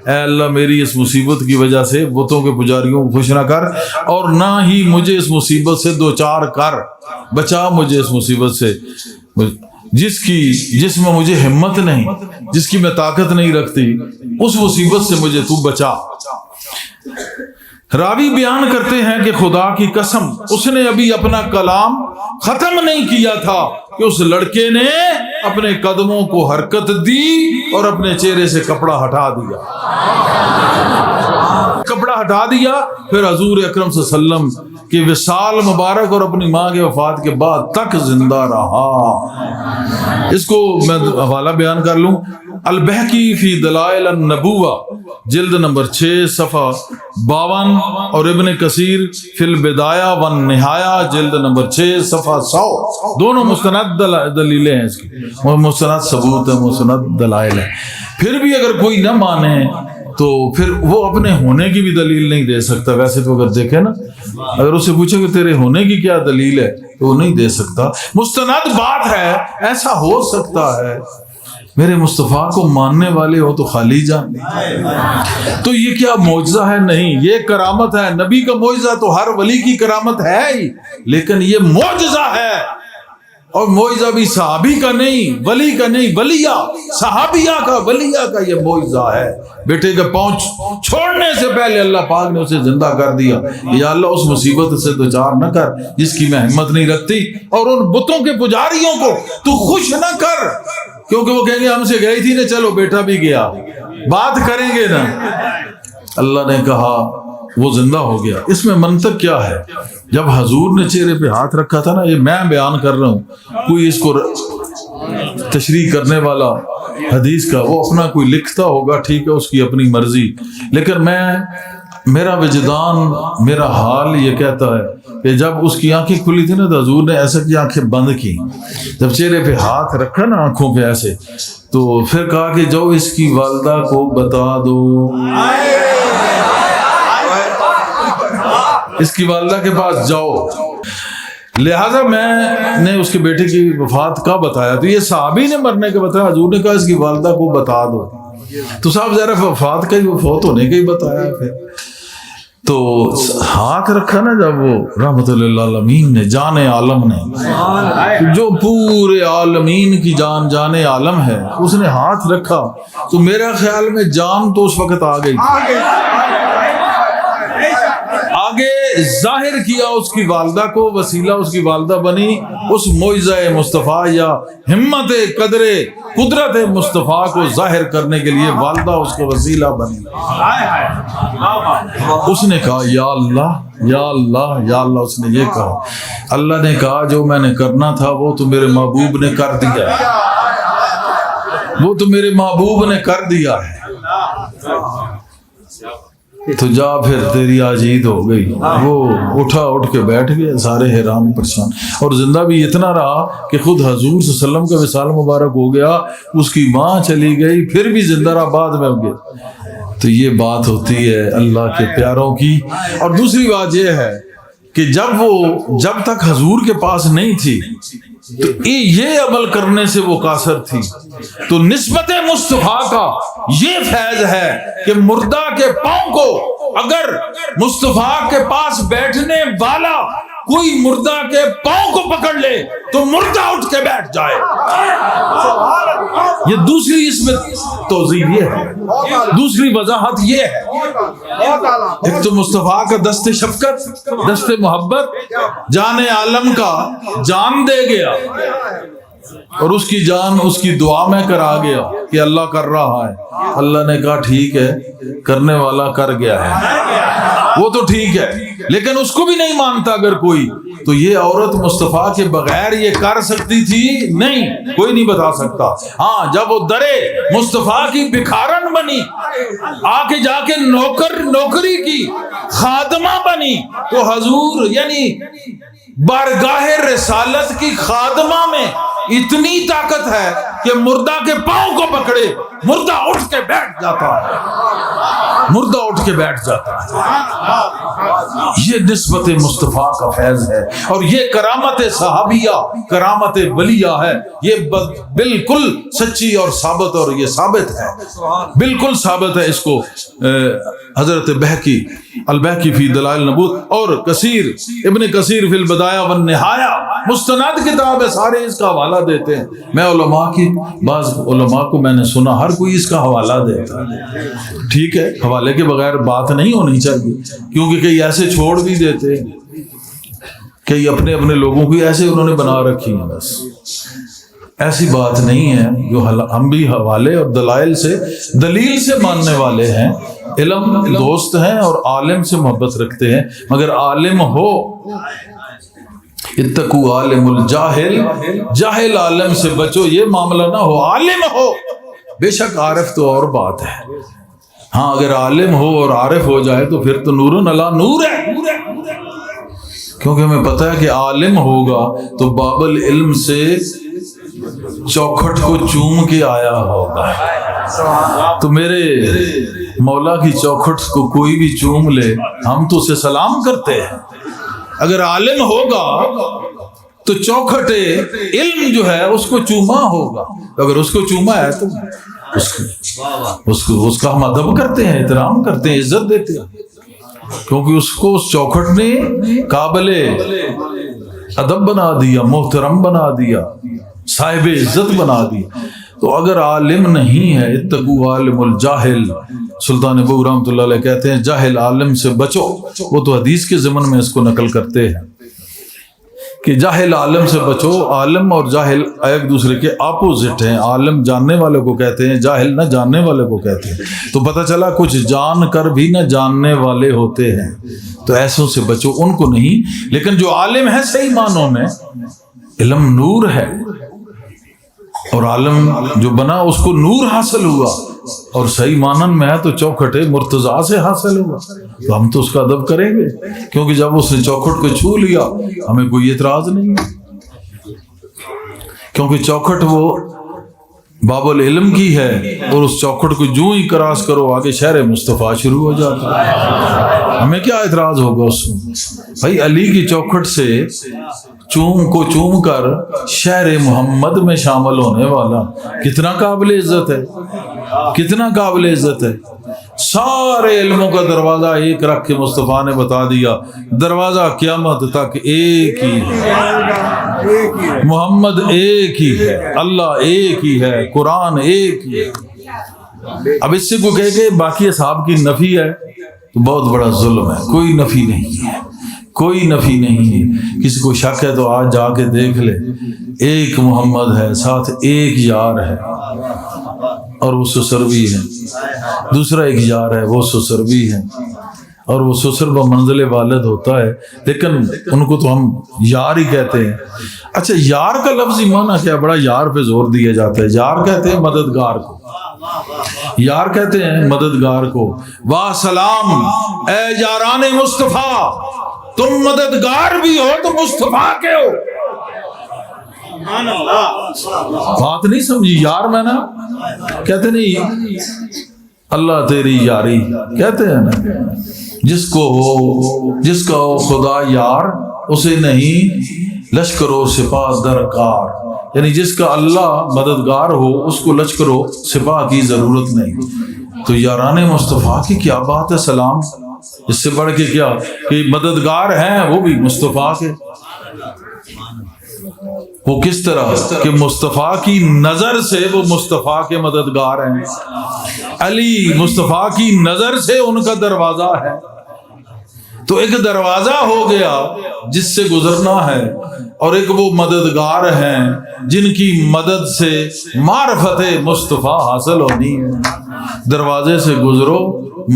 Speaker 1: اے اللہ میری اس مصیبت کی وجہ سے بتوں کے پجاریوں کو خوش نہ کر، اور نہ ہی مجھے اس مصیبت سے دوچار کر، بچا مجھے اس مصیبت سے جس میں مجھے ہمت نہیں، جس کی میں طاقت نہیں رکھتی، اس مصیبت سے مجھے تو بچا۔ راوی بیان کرتے ہیں کہ خدا کی قسم اس نے ابھی اپنا کلام ختم نہیں کیا تھا کہ اس لڑکے نے اپنے قدموں کو حرکت دی اور اپنے چہرے سے کپڑا ہٹا دیا، پھر حضور اکرم صلی اللہ علیہ وسلم کے وصال مبارک اور اپنی ماں کے وفات کے بعد تک زندہ رہا۔ اس کو میں حوالہ بیان کر لوں، البہقی فی دلائل النبوہ جلد نمبر 6 صفحہ 52، اور ابن کثیر فی البدایہ والنہایہ جلد نمبر 6 صفحہ 100، دونوں مستند دلیلیں ہیں، اس کی مستند ثبوت ہے، مستند دلائل ہے۔ پھر بھی اگر کوئی نہ مانے تو پھر وہ اپنے ہونے کی بھی دلیل نہیں دے سکتا۔ ویسے تو اگر دیکھیں نا، اگر اسے پوچھے کہ تیرے ہونے کی کیا دلیل ہے تو وہ نہیں دے سکتا، مستند بات ہے، ایسا ہو سکتا ہے۔ میرے مصطفیٰ کو ماننے والے ہو تو خالی جان، تو یہ کیا معجزہ ہے؟ نہیں، یہ کرامت ہے۔ نبی کا معجزہ تو ہر ولی کی کرامت ہے ہی، لیکن یہ معجزہ ہے، اور معجزہ بھی صحابی کا نہیں، ولی کا نہیں، ولیہ صحابیہ کا، ولیہ کا یہ معجزہ ہے۔ بیٹے کے پاؤں چھوڑنے سے پہلے اللہ پاک نے اسے زندہ کر دیا۔ یا اللہ اس مصیبت سے دوچار نہ کر جس کی میں ہمت نہیں رکھتی، اور ان بتوں کے پجاریوں کو تو خوش نہ کر، کیونکہ وہ کہیں گے ہم سے گئی تھی نا، چلو بیٹا بھی گیا، بات کریں گے نا۔ اللہ نے کہا وہ زندہ ہو گیا۔ اس میں منطق کیا ہے؟ جب حضور نے چہرے پہ ہاتھ رکھا تھا نا، یہ میں بیان کر رہا ہوں، کوئی اس کو تشریح کرنے والا حدیث کا وہ اپنا کوئی لکھتا ہوگا، ٹھیک ہے، اس کی اپنی مرضی، لیکن میرا وجدان، میرا حال یہ کہتا ہے کہ جب اس کی آنکھیں کھلی تھی نا تو حضور نے ایسے کی آنکھیں بند کی، جب چہرے پہ ہاتھ رکھا نا آنکھوں پہ ایسے، تو پھر کہا کہ جو اس کی والدہ کو بتا دو، اس کی والدہ کے پاس جاؤ۔ لہٰذا میں نے اس کے بیٹے کی وفات کا بتایا، تو یہ صحابی نے مرنے کا بتایا، حضور نے کہا اس کی والدہ کو بتا دو، تو صاحب ذرا وفات کا ہی، فوت ہونے کا ہی بتایا۔ پھر تو ہاتھ رکھا نا جب وہ رحمت للعالمین نے، جان عالم نے، جو پورے عالمین کی جان عالم ہے، اس نے ہاتھ رکھا تو میرا خیال میں جان تو اس وقت آ گئی، آگے ظاہر کیا اس کی والدہ کو، وسیلہ اس کی والدہ بنی اس معجزہ مصطفیٰ یا ہمت قدرت مصطفیٰ کو ظاہر کرنے کے لیے والدہ اس کو وسیلہ بنی۔ اس نے کہا یا اللہ یا اللہ یا اللہ، اس نے یہ کہا۔ اللہ نے کہا جو میں نے کرنا تھا وہ تو میرے محبوب نے کر دیا ہے، وہ تو میرے محبوب نے کر دیا ہے، تو جا پھر تیری آجید ہو گئی۔ وہ اٹھ کے بیٹھ گئے، سارے حیران پریشان، اور زندہ بھی اتنا رہا کہ خود حضور صلی اللہ علیہ وسلم کا وصال مبارک ہو گیا، اس کی ماں چلی گئی، پھر بھی زندہ رہا بعد میں ہو گیا۔ تو یہ بات ہوتی ہے اللہ کے پیاروں کی۔ اور دوسری بات یہ ہے کہ جب تک حضور کے پاس نہیں تھی تو یہ عمل کرنے سے وہ قاصر تھی، تو نسبت مصطفیٰ کا یہ فیض ہے کہ مردہ کے پاؤں کو اگر مصطفیٰ کے پاس بیٹھنے والا کوئی مردہ کے پاؤں کو پکڑ لے تو مردہ اٹھ کے بیٹھ جائے۔ یہ دوسری اس میں توضیح یہ ہے، دوسری وضاحت یہ ہے، ایک تو مصطفیٰ کا دست شفقت، دست محبت، جان عالم کا جان دے گیا، اور اس کی جان اس کی دعا میں کرا گیا کہ اللہ کر رہا ہے۔ اللہ نے کہا ٹھیک ہے، کرنے والا کر گیا ہے، وہ تو ٹھیک ہے، لیکن اس کو بھی نہیں مانتا اگر کوئی، تو یہ عورت مصطفیٰ کے بغیر یہ کر سکتی تھی؟ نہیں، کوئی نہیں بتا سکتا۔ ہاں، جب وہ درے مصطفیٰ کی بکھارن بنی، آ کے جا کے نوکری کی خادمہ بنی، تو حضور یعنی بارگاہ رسالت کی خادمہ میں اتنی طاقت ہے کہ مردہ کے پاؤں کو پکڑے مردہ اٹھ کے بیٹھ جاتا ہے، مردہ اٹھ کے بیٹھ جاتا ہے۔ یہ نسبت مصطفیٰ کا فیض ہے، اور یہ کرامت صحابیہ، کرامت ولیہ ہے، یہ بالکل سچی اور ثابت، اور یہ ثابت ہے، بالکل ثابت ہے۔ اس کو حضرت بہقی البہقی فی دلائل النبوت اور ابن کثیر فی البدایہ والنہایہ، مستند کتاب ہے، سارے اس کا حوالہ دیتے ہیں۔ میں بعض علماء کو میں نے سنا ہر کوئی اس کا حوالہ دیتا ہے، ٹھیک ہے، حوالے کے بغیر بات نہیں ہونی چاہیے، کیونکہ کئی ایسے چھوڑ بھی دیتے ہیں، کئی اپنے لوگوں کو ایسے انہوں نے بنا رکھی ہیں، بس ایسی بات نہیں ہے۔ جو ہم بھی حوالے اور دلائل سے، دلیل سے ماننے والے ہیں، علم دوست ہیں اور عالم سے محبت رکھتے ہیں، مگر عالم ہو، اتقوا عالم الجاہل، جاہل عالم سے بچو، یہ معاملہ نہ ہو عالم ہو۔ بے شک عارف تو اور بات ہے، ہاں اگر عالم ہو اور عارف ہو جائے تو پھر تو نور علی نور ہے، کیونکہ ہمیں پتہ ہے کہ عالم ہوگا تو باب العلم سے چوکھٹ کو چوم کے آیا ہوگا، تو میرے مولا کی چوکھٹ کو کوئی بھی چوم لے ہم تو اسے سلام کرتے ہیں۔ اگر عالم ہوگا تو چوکھٹ علم جو ہے اس کو چوما ہوگا، اگر اس کو چوما ہے تو اس کا ہم ادب کرتے ہیں، احترام کرتے ہیں، عزت دیتے ہیں، کیونکہ اس کو اس چوکھٹ نے قابل ادب بنا دیا، محترم بنا دیا، صاحب عزت بنا دیا۔ تو اگر عالم نہیں ہے، اتقوا عالم الجاہل، سلطان ابو رحمۃ اللہ علیہ کہتے ہیں جاہل عالم سے بچو، وہ تو حدیث کے ضمن میں اس کو نقل کرتے ہیں کہ جاہل عالم سے بچو۔ عالم اور جاہل ایک دوسرے کے اپوزٹ ہیں، عالم جاننے والے کو کہتے ہیں، جاہل نہ جاننے والے کو کہتے ہیں۔ تو پتہ چلا کچھ جان کر بھی نہ جاننے والے ہوتے ہیں، تو ایسوں سے بچو، ان کو نہیں۔ لیکن جو عالم ہے صحیح معنوں میں، علم نور ہے، اور عالم جو بنا اس کو نور حاصل ہوا، اور صحیح مانن میں ہے تو چوکھٹ مرتضیٰ سے حاصل ہوا، تو ہم تو اس کا ادب کریں گے، کیونکہ جب اس نے چوکھٹ کو چھو لیا ہمیں کوئی اعتراض نہیں ہے، کیونکہ چوکھٹ وہ باب العلم کی ہے، اور اس چوکھٹ کو جو ہی کراس کرو آگے شہر مصطفیٰ شروع ہو جاتا ہے، ہمیں کیا اعتراض ہوگا اس میں؟ بھائی علی کی چوکھٹ سے چوم کر شہر محمد میں شامل ہونے والا کتنا قابل عزت ہے، کتنا قابل عزت ہے۔ سارے علموں کا دروازہ ایک رکھ کے مصطفیٰ نے بتا دیا، دروازہ قیامت تک ایک ہی ہے، محمد ایک ہی ہے، اللہ ایک ہی ہے، قرآن ایک ہی ہے۔ اب اس سے کو کہے کہ باقی اصحاب کی نفی ہے تو بہت بڑا ظلم ہے. کوئی نفی نہیں ہے، کوئی نفی نہیں ہے. کسی کو شک ہے تو آج جا کے دیکھ لے، ایک محمد ہے، ساتھ ایک یار ہے اور وہ سسر بھی ہے. دوسرا ایک یار ہے، وہ سسر بھی ہے، اور وہ سسر بمنزل والد ہوتا ہے، لیکن ان کو تو ہم یار ہی کہتے ہیں. اچھا، یار کا لفظ معنی کیا؟ بڑا یار پہ زور دیا جاتا ہے. یار کہتے ہیں مددگار کو، یار کہتے ہیں مددگار کو. واہ سلام اے یاران مصطفیٰ، تم مددگار بھی ہو تو مصطفیٰ کے ہو. بات نہیں سمجھی؟ یار میں نا کہتے نہیں، اللہ تیری یاری کہتے ہیں نا. جس کا ہو خدا یار، اسے نہیں لشکر و سپاہ درکار. یعنی جس کا اللہ مددگار ہو اس کو لشکر و سپاہ کی ضرورت نہیں. تو یاران مصطفیٰ کی کیا بات ہے. سلام، اس سے بڑھ کے کیا کہ مددگار ہیں وہ بھی مصطفیٰ کے. وہ کس طرح کہ مصطفیٰ کی نظر سے وہ مصطفیٰ کے مددگار ہیں. علی مصطفیٰ کی نظر سے ان کا دروازہ ہے. تو ایک دروازہ ہو گیا جس سے گزرنا ہے، اور ایک وہ مددگار ہیں جن کی مدد سے معرفت مصطفیٰ حاصل ہونی ہے. دروازے سے گزرو،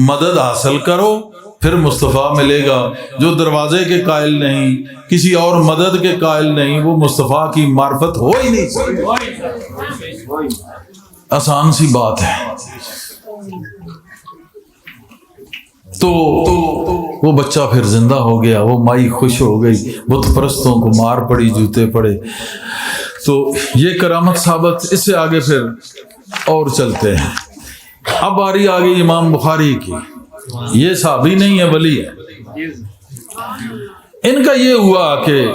Speaker 1: مدد حاصل کرو، پھر مصطفیٰ ملے گا. جو دروازے کے قائل نہیں، کسی اور مدد کے قائل نہیں، وہ مصطفیٰ کی معرفت ہو ہی نہیں سکتی. آسان سی بات ہے. تو وہ بچہ پھر زندہ ہو گیا، وہ مائی خوش ہو گئی، بت پرستوں کو مار پڑی، جوتے پڑے. تو یہ کرامت ثابت. اس سے آگے پھر اور چلتے ہیں. اب باری آ گئی امام بخاری کی. یہ صحابی نہیں ہے، ولی ہے. ان کا یہ ہوا کہ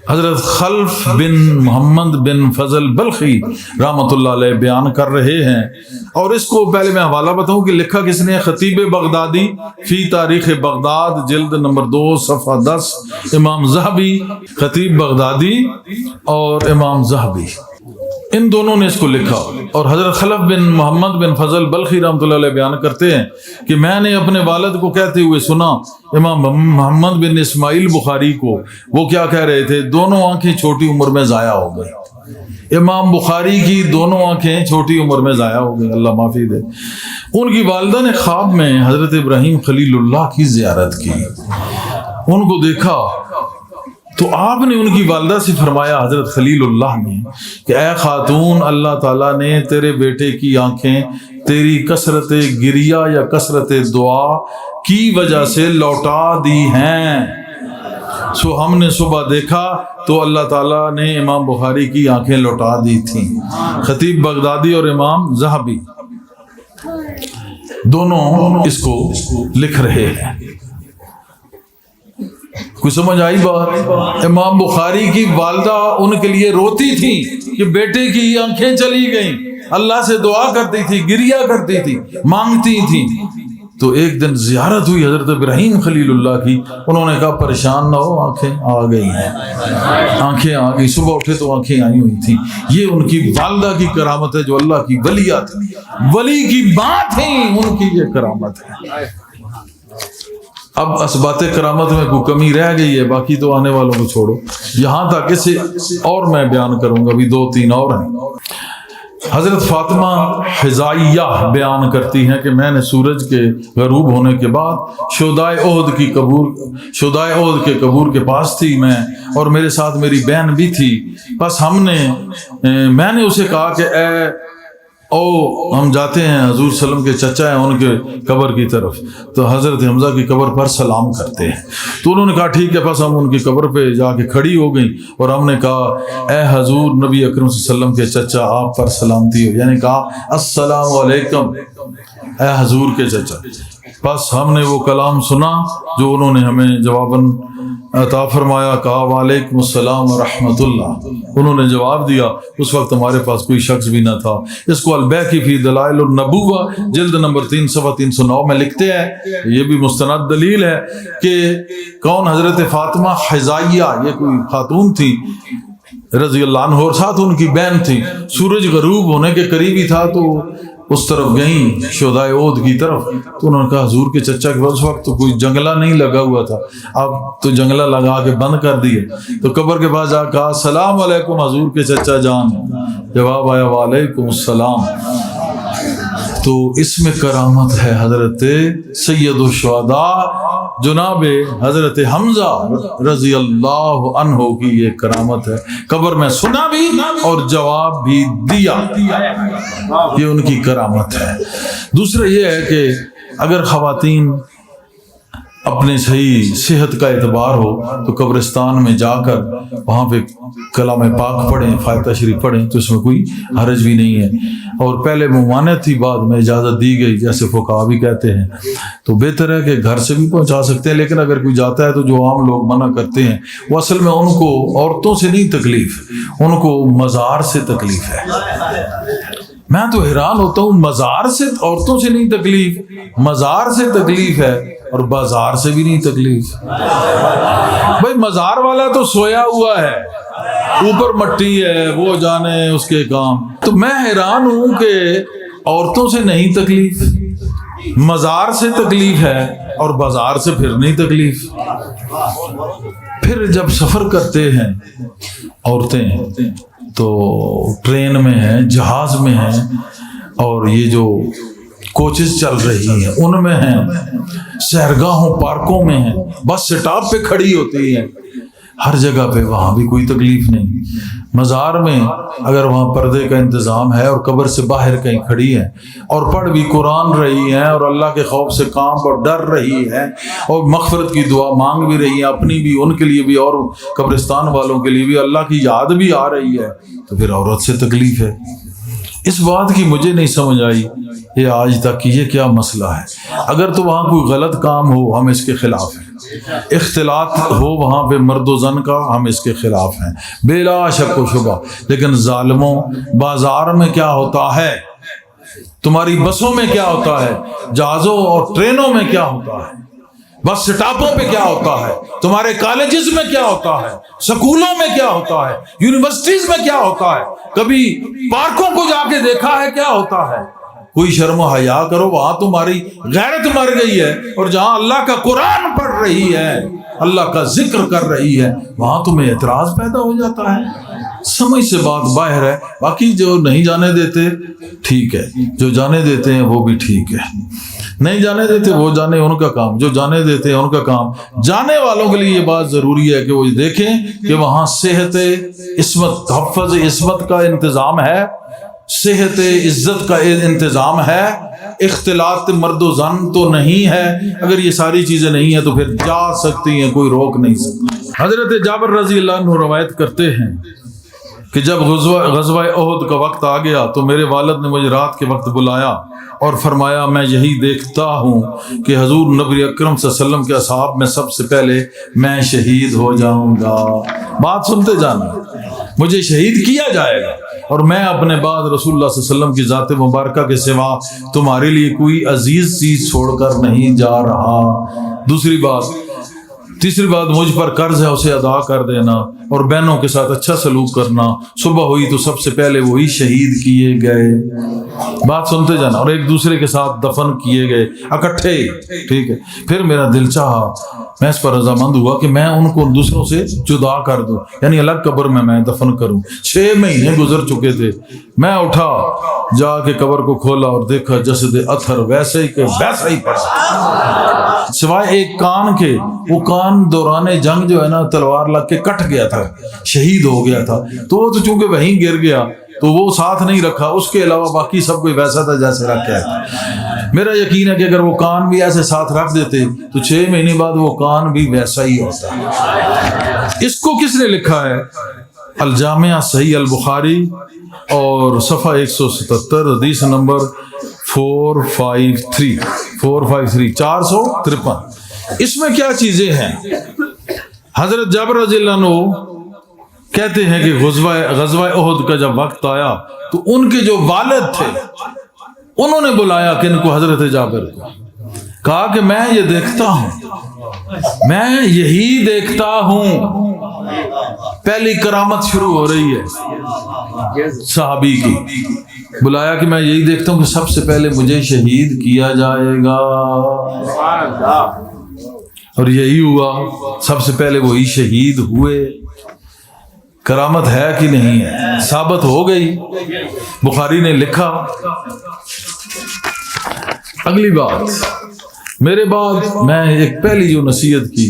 Speaker 1: حضرت خلف بن محمد بن فضل بلخی رحمۃ اللہ علیہ بیان کر رہے ہیں. اور اس کو پہلے میں حوالہ بتاؤں کہ لکھا کس نے؟ خطیب بغدادی فی تاریخ بغداد جلد نمبر 2 صفحہ 10. امام ذہبی، خطیب بغدادی اور امام ذہبی، ان دونوں نے اس کو لکھا. اور حضرت خلف بن محمد بن فضل بلخی رحمۃ اللہ علیہ بیان کرتے ہیں کہ میں نے اپنے والد کو کہتے ہوئے سنا، امام محمد بن اسماعیل بخاری کو. وہ کیا کہہ رہے تھے؟ دونوں آنکھیں چھوٹی عمر میں ضائع ہو گئی. امام بخاری کی دونوں آنکھیں چھوٹی عمر میں ضائع ہو گئی، اللہ معافی دے. ان کی والدہ نے خواب میں حضرت ابراہیم خلیل اللہ کی زیارت کی. ان کو دیکھا تو آپ نے ان کی والدہ سے فرمایا، حضرت خلیل اللہ نے، کہ اے خاتون، اللہ تعالیٰ نے تیرے بیٹے کی آنکھیں تیری کثرت گریہ یا کثرت دعا کی وجہ سے لوٹا دی ہیں. سو ہم نے صبح دیکھا تو اللہ تعالیٰ نے امام بخاری کی آنکھیں لوٹا دی تھیں. خطیب بغدادی اور امام ذہبی دونوں اس کو لکھ رہے ہیں. کوئی سمجھ آئی بات؟ امام بخاری کی والدہ ان کے لیے روتی تھی کہ بیٹے کی آنکھیں چلی گئیں. اللہ سے دعا کرتی تھی، گریہ کرتی تھی، مانگتی تھی. تو ایک دن زیارت ہوئی حضرت ابراہیم خلیل اللہ کی. انہوں نے کہا پریشان نہ ہو، آنکھیں آ گئی ہیں. آنکھیں آ گئی. صبح اٹھے تو آنکھیں آئی ہوئی تھیں. یہ ان کی والدہ کی کرامت ہے جو اللہ کی ولیات تھی، ولی کی بات ہے، ان کی یہ کرامت ہے. اب اسبات کرامت میں کوئی کمی رہ گئی ہے، باقی تو آنے والوں کو چھوڑو. یہاں تک اسے اور میں بیان کروں گا، ابھی 2-3 اور ہیں. حضرت فاطمہ حذائیہ بیان کرتی ہیں کہ میں نے سورج کے غروب ہونے کے بعد شہدائے احد کے قبور کے پاس تھی میں، اور میرے ساتھ میری بہن بھی تھی. بس میں نے اسے کہا کہ ہم جاتے ہیں، حضور صلی اللہ علیہ وسلم کے چچا ہیں، ان کے قبر کی طرف، تو حضرت حمزہ کی قبر پر سلام کرتے ہیں. تو انہوں نے کہا ٹھیک ہے. بس ہم ان کی قبر پہ جا کے کھڑی ہو گئیں اور ہم نے کہا اے حضور نبی اکرم صلی اللہ علیہ وسلم کے چچا، آپ پر سلامتی ہو. یعنی کہا السلام علیکم اے حضور کے چچا. بس ہم نے وہ کلام سنا جو انہوں نے ہمیں جواباً عطا فرمایا. کہا وعلیکم السلام ورحمۃ اللہ. انہوں نے جواب دیا. اس وقت ہمارے پاس کوئی شخص بھی نہ تھا. اس کو البیہقی فی دلائل النبوہ جلد نمبر 3 صفحہ 309 میں لکھتے ہیں. یہ بھی مستند دلیل ہے کہ کون؟ حضرت فاطمہ حذائیہ، یہ کوئی خاتون تھی رضی اللہ عنہ، اور ساتھ ان کی بہن تھی. سورج غروب ہونے کے قریب ہی تھا تو اس طرف گئیں شہدائے احد کی طرف، تو انہوں نے کہا حضور کے چچا کے اس وقت تو کوئی جنگلہ نہیں لگا ہوا تھا، اب تو جنگلہ لگا کے بند کر دیے، تو قبر کے پاس جا کہا السلام علیکم حضور کے چچا جان، جواب آیا وعلیکم السلام۔ تو اس میں کرامت ہے حضرت سید الشہداء جناب حضرت حمزہ رضی اللہ عنہ کی یہ کرامت ہے، قبر میں سنا بھی اور جواب بھی دیا، یہ ان کی کرامت ہے۔ دوسرا یہ ہے کہ اگر خواتین اپنے صحیح صحت کا اعتبار ہو تو قبرستان میں جا کر وہاں پہ کلام پاک پڑھیں، فاتحہ شریف پڑھیں، تو اس میں کوئی حرج بھی نہیں ہے، اور پہلے ممانعت تھی بعد میں اجازت دی گئی جیسے فقہا بھی کہتے ہیں، تو بہتر ہے کہ گھر سے بھی پہنچا سکتے ہیں، لیکن اگر کوئی جاتا ہے تو جو عام لوگ منع کرتے ہیں وہ اصل میں ان کو عورتوں سے نہیں تکلیف، ان کو مزار سے تکلیف ہے۔ میں تو حیران ہوتا ہوں، مزار سے عورتوں سے نہیں تکلیف، مزار سے تکلیف ہے اور بازار سے بھی نہیں تکلیف۔ بھائی مزار والا تو سویا ہوا ہے، اوپر مٹی ہے، وہ جانے اس کے کام، تو میں حیران ہوں کہ عورتوں سے نہیں تکلیف، مزار سے تکلیف ہے اور بازار سے پھر نہیں تکلیف۔ پھر جب سفر کرتے ہیں عورتیں تو ٹرین میں ہیں، جہاز میں ہیں، اور یہ جو کوچز چل رہی ہیں ان میں ہیں، سہرگاہوں پارکوں میں ہیں، بس سٹاپ پہ کھڑی ہوتی ہیں، ہر جگہ پہ وہاں بھی کوئی تکلیف نہیں۔ مزار میں اگر وہاں پردے کا انتظام ہے اور قبر سے باہر کہیں کھڑی ہیں اور پڑھ بھی قرآن رہی ہیں اور اللہ کے خوف سے کام پر ڈر رہی ہیں اور مغفرت کی دعا مانگ بھی رہی ہیں، اپنی بھی، ان کے لیے بھی اور قبرستان والوں کے لیے بھی، اللہ کی یاد بھی آ رہی ہے، تو پھر عورت سے تکلیف ہے۔ اس بات کی مجھے نہیں سمجھ آئی یہ آج تک کہ یہ کیا مسئلہ ہے۔ اگر تو وہاں کوئی غلط کام ہو ہم اس کے خلاف ہیں، اختلاط ہو وہاں پہ مرد و زن کا ہم اس کے خلاف ہیں بلا شک و شبہ، لیکن ظالموں بازار میں کیا ہوتا ہے، تمہاری بسوں میں کیا ہوتا ہے، جہازوں اور ٹرینوں میں کیا ہوتا ہے، بس سٹاپوں پہ کیا ہوتا ہے، تمہارے کالجز میں کیا ہوتا ہے، سکولوں میں کیا ہوتا ہے، یونیورسٹیز میں کیا ہوتا ہے، کبھی پارکوں کو جا کے دیکھا ہے کیا ہوتا ہے۔ کوئی شرم و حیا کرو، وہاں تمہاری غیرت مر گئی ہے، اور جہاں اللہ کا قرآن پڑھ رہی ہے، اللہ کا ذکر کر رہی ہے، وہاں تمہیں اعتراض پیدا ہو جاتا ہے۔ سمجھ سے بات باہر ہے، باقی جو نہیں جانے دیتے ٹھیک ہے، جو جانے دیتے ہیں وہ بھی ٹھیک ہے، نہیں جانے دیتے وہ جانے ان کا کام، جو جانے دیتے ہیں ان کا کام۔ جانے والوں کے لیے یہ بات ضروری ہے کہ وہ دیکھیں کہ وہاں صحت عصمت، تحفظ عصمت کا انتظام ہے، صحت عزت کا انتظام ہے، اختلاط مرد و زن تو نہیں ہے۔ اگر یہ ساری چیزیں نہیں ہیں تو پھر جا سکتی ہیں، کوئی روک نہیں سکتا۔ حضرت جابر رضی اللہ عنہ روایت کرتے ہیں کہ جب غزوہ احد کا وقت آ گیا تو میرے والد نے مجھے رات کے وقت بلایا اور فرمایا میں یہی دیکھتا ہوں کہ حضور نبی اکرم صلی اللہ علیہ وسلم کے اصحاب میں سب سے پہلے میں شہید ہو جاؤں گا۔ بات سنتے جانا، مجھے شہید کیا جائے گا اور میں اپنے بعد رسول اللہ صلی اللہ علیہ وسلم کی ذات مبارکہ کے سوا تمہارے لیے کوئی عزیز چیز چھوڑ کر نہیں جا رہا۔ تیسری بات مجھ پر قرض ہے اسے ادا کر دینا اور بہنوں کے ساتھ اچھا سلوک کرنا۔ صبح ہوئی تو سب سے پہلے وہی شہید کیے گئے، بات سنتے جانا، اور ایک دوسرے کے ساتھ دفن کیے گئے اکٹھے، ٹھیک ہے۔ پھر میرا دل چاہا، میں اس پر رضامند ہوا کہ میں ان کو دوسروں سے جدا کر دوں، یعنی الگ قبر میں دفن کروں۔ 6 مہینے گزر چکے تھے، میں اٹھا، جا کے قبر کو کھولا اور دیکھا جسد اطہر ویسے ہی کہ ویسا ہی پڑا، سوائے ایک کان کے، وہ کان دوران جنگ جو ہے نا تلوار لگ کے کٹ گیا تھا، شہید ہو گیا تھا، تو وہ تو چونکہ وہیں گر گیا تو وہ ساتھ نہیں رکھا، اس کے علاوہ باقی سب کوئی ویسا تھا جیسے رکھ گیا تھا۔ میرا یقین ہے کہ اگر وہ کان بھی ایسے ساتھ رکھ دیتے تو 6 مہینے بعد وہ کان بھی ویسا ہی ہوتا۔ اس کو کس نے لکھا ہے؟ الجامعہ صحیح البخاری اور صفحہ 177 حدیث نمبر 453 453۔ اس میں کیا چیزیں ہیں؟ حضرت جابر رضی اللہ عنہ کہتے ہیں کہ غزوہ احد کا جب وقت آیا تو ان کے جو والد تھے انہوں نے بلایا کہ ان کو، حضرت جابر کو کہا کہ میں یہ دیکھتا ہوں، میں یہی دیکھتا ہوں پہلی کرامت شروع ہو رہی ہے صحابی کی. بلایا کہ میں یہی دیکھتا ہوں کہ سب سے پہلے مجھے شہید کیا جائے گا، اور یہی ہوا. سب سے پہلے وہی شہید ہوئے. کرامت ہے کہ نہیں ہے؟ ثابت ہو گئی. بخاری نے لکھا. اگلی بات، میرے بعد میں ایک پہلی جو نصیحت کی،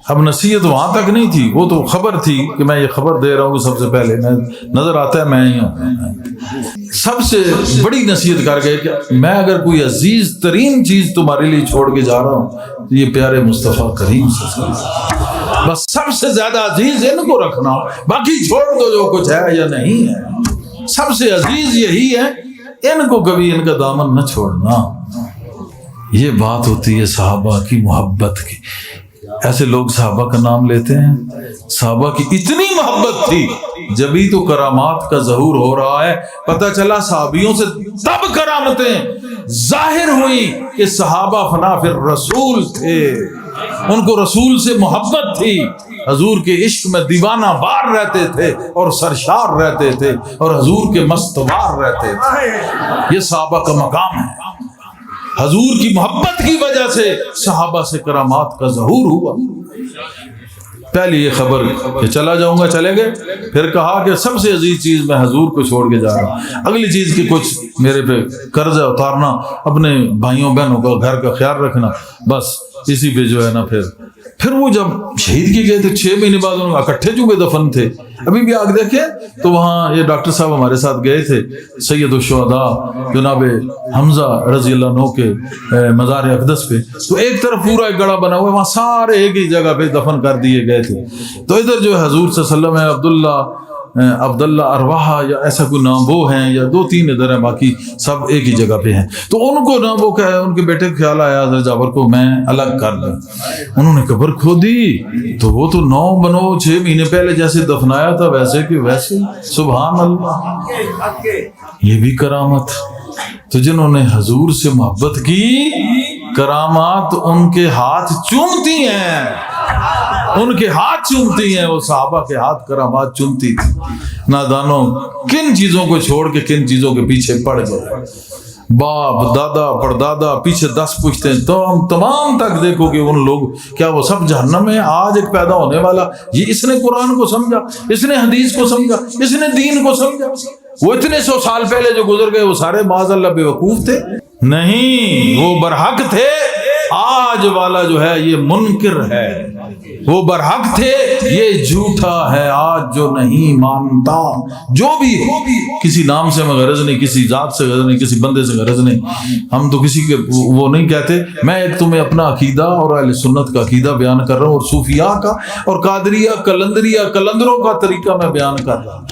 Speaker 1: اب نصیحت وہاں تک نہیں تھی، وہ تو خبر تھی کہ میں یہ خبر دے رہا ہوں. سب سے پہلے میں نظر آتا ہے میں ہی ہوں. سب سے بڑی نصیحت کر گئے کہ میں اگر کوئی عزیز ترین چیز تمہارے لیے چھوڑ کے جا رہا ہوں تو یہ پیارے مصطفیٰ کریم صلی اللہ علیہ وسلم، بس سب سے زیادہ عزیز ان کو رکھنا، باقی چھوڑ دو جو کچھ ہے یا نہیں ہے. سب سے عزیز یہی ہے، ان کو کبھی ان کا دامن نہ چھوڑنا. یہ بات ہوتی ہے صحابہ کی محبت کی. ایسے لوگ صحابہ کا نام لیتے ہیں. صحابہ کی اتنی محبت تھی، جبھی تو کرامات کا ظہور ہو رہا ہے. پتہ چلا صحابیوں سے تب کرامتیں ظاہر ہوئیں کہ صحابہ فنا فی الرسول تھے، ان کو رسول سے محبت تھی، حضور کے عشق میں دیوانہ وار رہتے تھے اور سرشار رہتے تھے اور حضور کے مستوار رہتے تھے. یہ صحابہ کا مقام ہے. حضور کی محبت کی وجہ سے صحابہ سے کرامات کا ظہور ہوا. پہلی یہ خبر کہ چلا جاؤں گا، چلے گئے. پھر کہا کہ سب سے عزیز چیز میں حضور کو چھوڑ کے جا رہا ہوں. اگلی چیز کی کچھ میرے پہ قرض اتارنا، اپنے بھائیوں بہنوں کا گھر کا خیال رکھنا، بس اسی پہ جو ہے نا. پھر وہ جب شہید کیے گئے تھے 6 مہینے بعد ان اکٹھے چونکہ دفن تھے. ابھی بھی آگ دیکھیں تو وہاں یہ ڈاکٹر صاحب ہمارے ساتھ گئے تھے، سید الشہداء جناب حمزہ رضی اللہ عنہ کے مزار اقدس پہ. تو ایک طرف پورا ایک گڑھا بنا ہوا ہے، وہاں سارے ایک ہی جگہ پہ دفن کر دیے گئے تھے. تو ادھر جو ہے حضور صلی اللہ علیہ وسلم ہے، عبداللہ ارواحہ یا ایسا کوئی نام وہ ہیں، یا 2-3 ادھر ہیں، باقی سب ایک ہی جگہ پہ ہیں. تو ان کو نہ وہ ان کے بیٹے کو خیال آیا حضرت جعفر کو میں الگ کر دوں. انہوں نے قبر کھودی تو وہ تو 9 بنو 6 مہینے پہلے جیسے دفنایا تھا ویسے کہ ویسے. سبحان اللہ، یہ بھی کرامت. تو جنہوں نے حضور سے محبت کی، کرامات ان کے ہاتھ چومتی ہیں، ان کے ہاتھ چومتی ہیں. وہ صحابہ کے ہاتھ کرامات چومتی تھی. نادانوں کن چیزوں کو چھوڑ کے کن چیزوں کے پیچھے پڑ گئے. باپ دادا پردادا پیچھے 10 پوچھتے ہیں، تو تمام تک دیکھو کہ ان لوگ کیا وہ سب جہنم میں. آج ایک پیدا ہونے والا، یہ اس نے قرآن کو سمجھا، اس نے حدیث کو سمجھا، اس نے دین کو سمجھا. وہ اتنے 100 سال پہلے جو گزر گئے وہ سارے معاذ اللہ بے وقوف تھے؟ نہیں، وہ برحق تھے. آج والا جو ہے یہ منکر ہے. وہ برحق تھے، یہ جھوٹا ہے. آج جو نہیں مانتا، جو بھی ہو، کسی نام سے ہمیں غرض نہیں، کسی ذات سے غرض نہیں، کسی بندے سے غرض نہیں. ہم تو کسی کے وہ نہیں کہتے. میں ایک تمہیں اپنا عقیدہ اور اہل سنت کا عقیدہ بیان کر رہا ہوں، اور صوفیاء کا اور قادریہ قلندریہ قلندروں کا طریقہ میں بیان کر رہا ہوں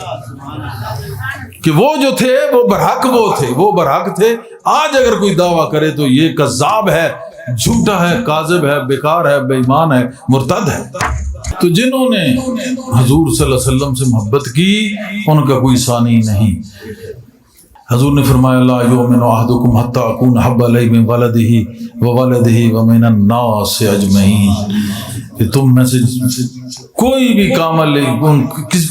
Speaker 1: کہ وہ جو تھے وہ برحق، وہ تھے، وہ برحق تھے. آج اگر کوئی دعویٰ کرے تو یہ کذاب ہے، جھوٹا ہے، کاذب ہے، بیکار ہے، بے ایمان ہے، مرتد ہے. تو جنہوں نے حضور صلی اللہ علیہ وسلم سے محبت کی ان کا کوئی ثانی نہیں. حضور نے فرمایا لا یؤمن احدکم حتی اکون احب الیہ من ولدہ ووالدہ ومن الناس اجمعین. کہ تم میں سے کوئی بھی کامل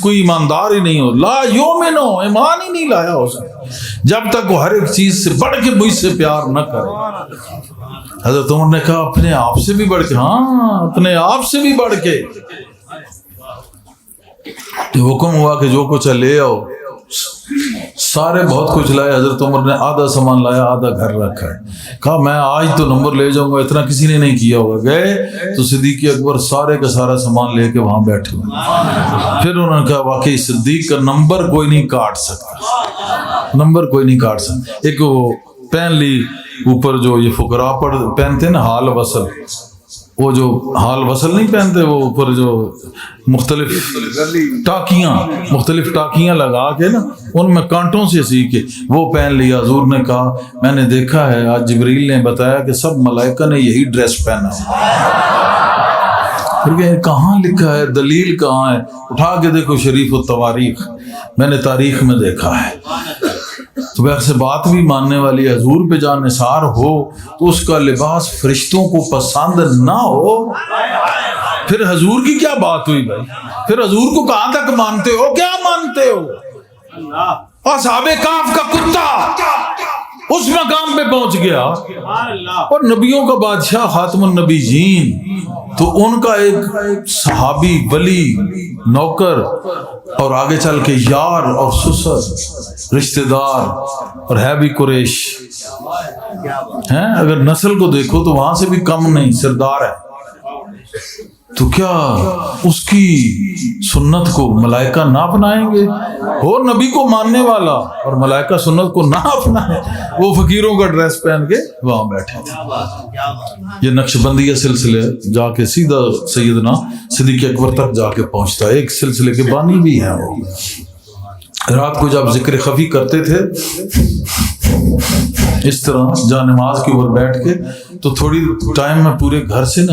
Speaker 1: کوئی ایماندار ہی نہیں ہو، لا یؤمن، ایمان ہی نہیں لایا ہو سکتا جب تک وہ ہر ایک چیز سے بڑھ کے مجھ سے پیار نہ کرے. حضرت عمر نے کہا اپنے آپ سے بھی بڑھ کے. ہاں، اپنے آپ سے بھی بڑھ کے. حکم ہوا کہ جو کچھ لے آؤ. سارے بہت کچھ لائے. حضرت عمر نے آدھا سامان لایا، آدھا گھر رکھا ہے. کہا میں آج تو نمبر لے جاؤں گا، اتنا کسی نے نہیں کیا ہوگا. گئے تو صدیق اکبر سارے کا سارا سامان لے کے وہاں بیٹھے ہوئے. پھر انہوں نے کہا واقعی صدیق کا نمبر کوئی نہیں کاٹ سکتا، نمبر کوئی نہیں کاٹ سکتا. ایک وہ پہن لی اوپر جو یہ فقراء پہنتے نا حال وصل، وہ جو حال وصل نہیں پہنتے، وہ اوپر جو مختلف ٹاکیاں لگا کے نا ان میں کانٹوں سے سی کے وہ پہن لیا. حضور نے کہا میں نے دیکھا ہے، آج جبریل نے بتایا کہ سب ملائکہ نے یہی ڈریس پہنا. پھر کہاں لکھا ہے، دلیل کہاں ہے؟ اٹھا کے دیکھو شریف التواریخ، میں نے تاریخ میں دیکھا ہے. تو ویسے بات بھی ماننے والی حضور پہ جان نثار ہو تو اس کا لباس فرشتوں کو پسند نہ ہو پھر حضور کی کیا بات ہوئی بھائی؟ پھر حضور کو کہاں تک مانتے ہو؟ کیا مانتے ہو؟ اصحاب کہف کا کتا اس مقام پہ پہنچ گیا، اور نبیوں کا بادشاہ خاتم النبیین، تو ان کا ایک صحابی ولی نوکر اور آگے چل کے یار اور سسر رشتہ دار، اور ہے بھی قریش ہیں، اگر نسل کو دیکھو تو وہاں سے بھی کم نہیں، سردار ہے، تو کیا اس کی سنت کو ملائکہ نہ اپنائیں گے؟ اور نبی کو ماننے والا اور ملائکہ سنت کو نہ اپنائے، وہ فقیروں کا ڈریس پہن کے وہاں بیٹھے تھے۔ یہ نقشبندیہ سلسلے جا کے سیدھا سیدنا صدیق اکبر تک جا کے پہنچتا ہے، ایک سلسلے کے بانی بھی ہیں وہ۔ رات کو جب ذکر خفی کرتے تھے اس طرح جا نماز کے اوپر بیٹھ کے، تو تھوڑی ٹائم میں پورے گھر سے نا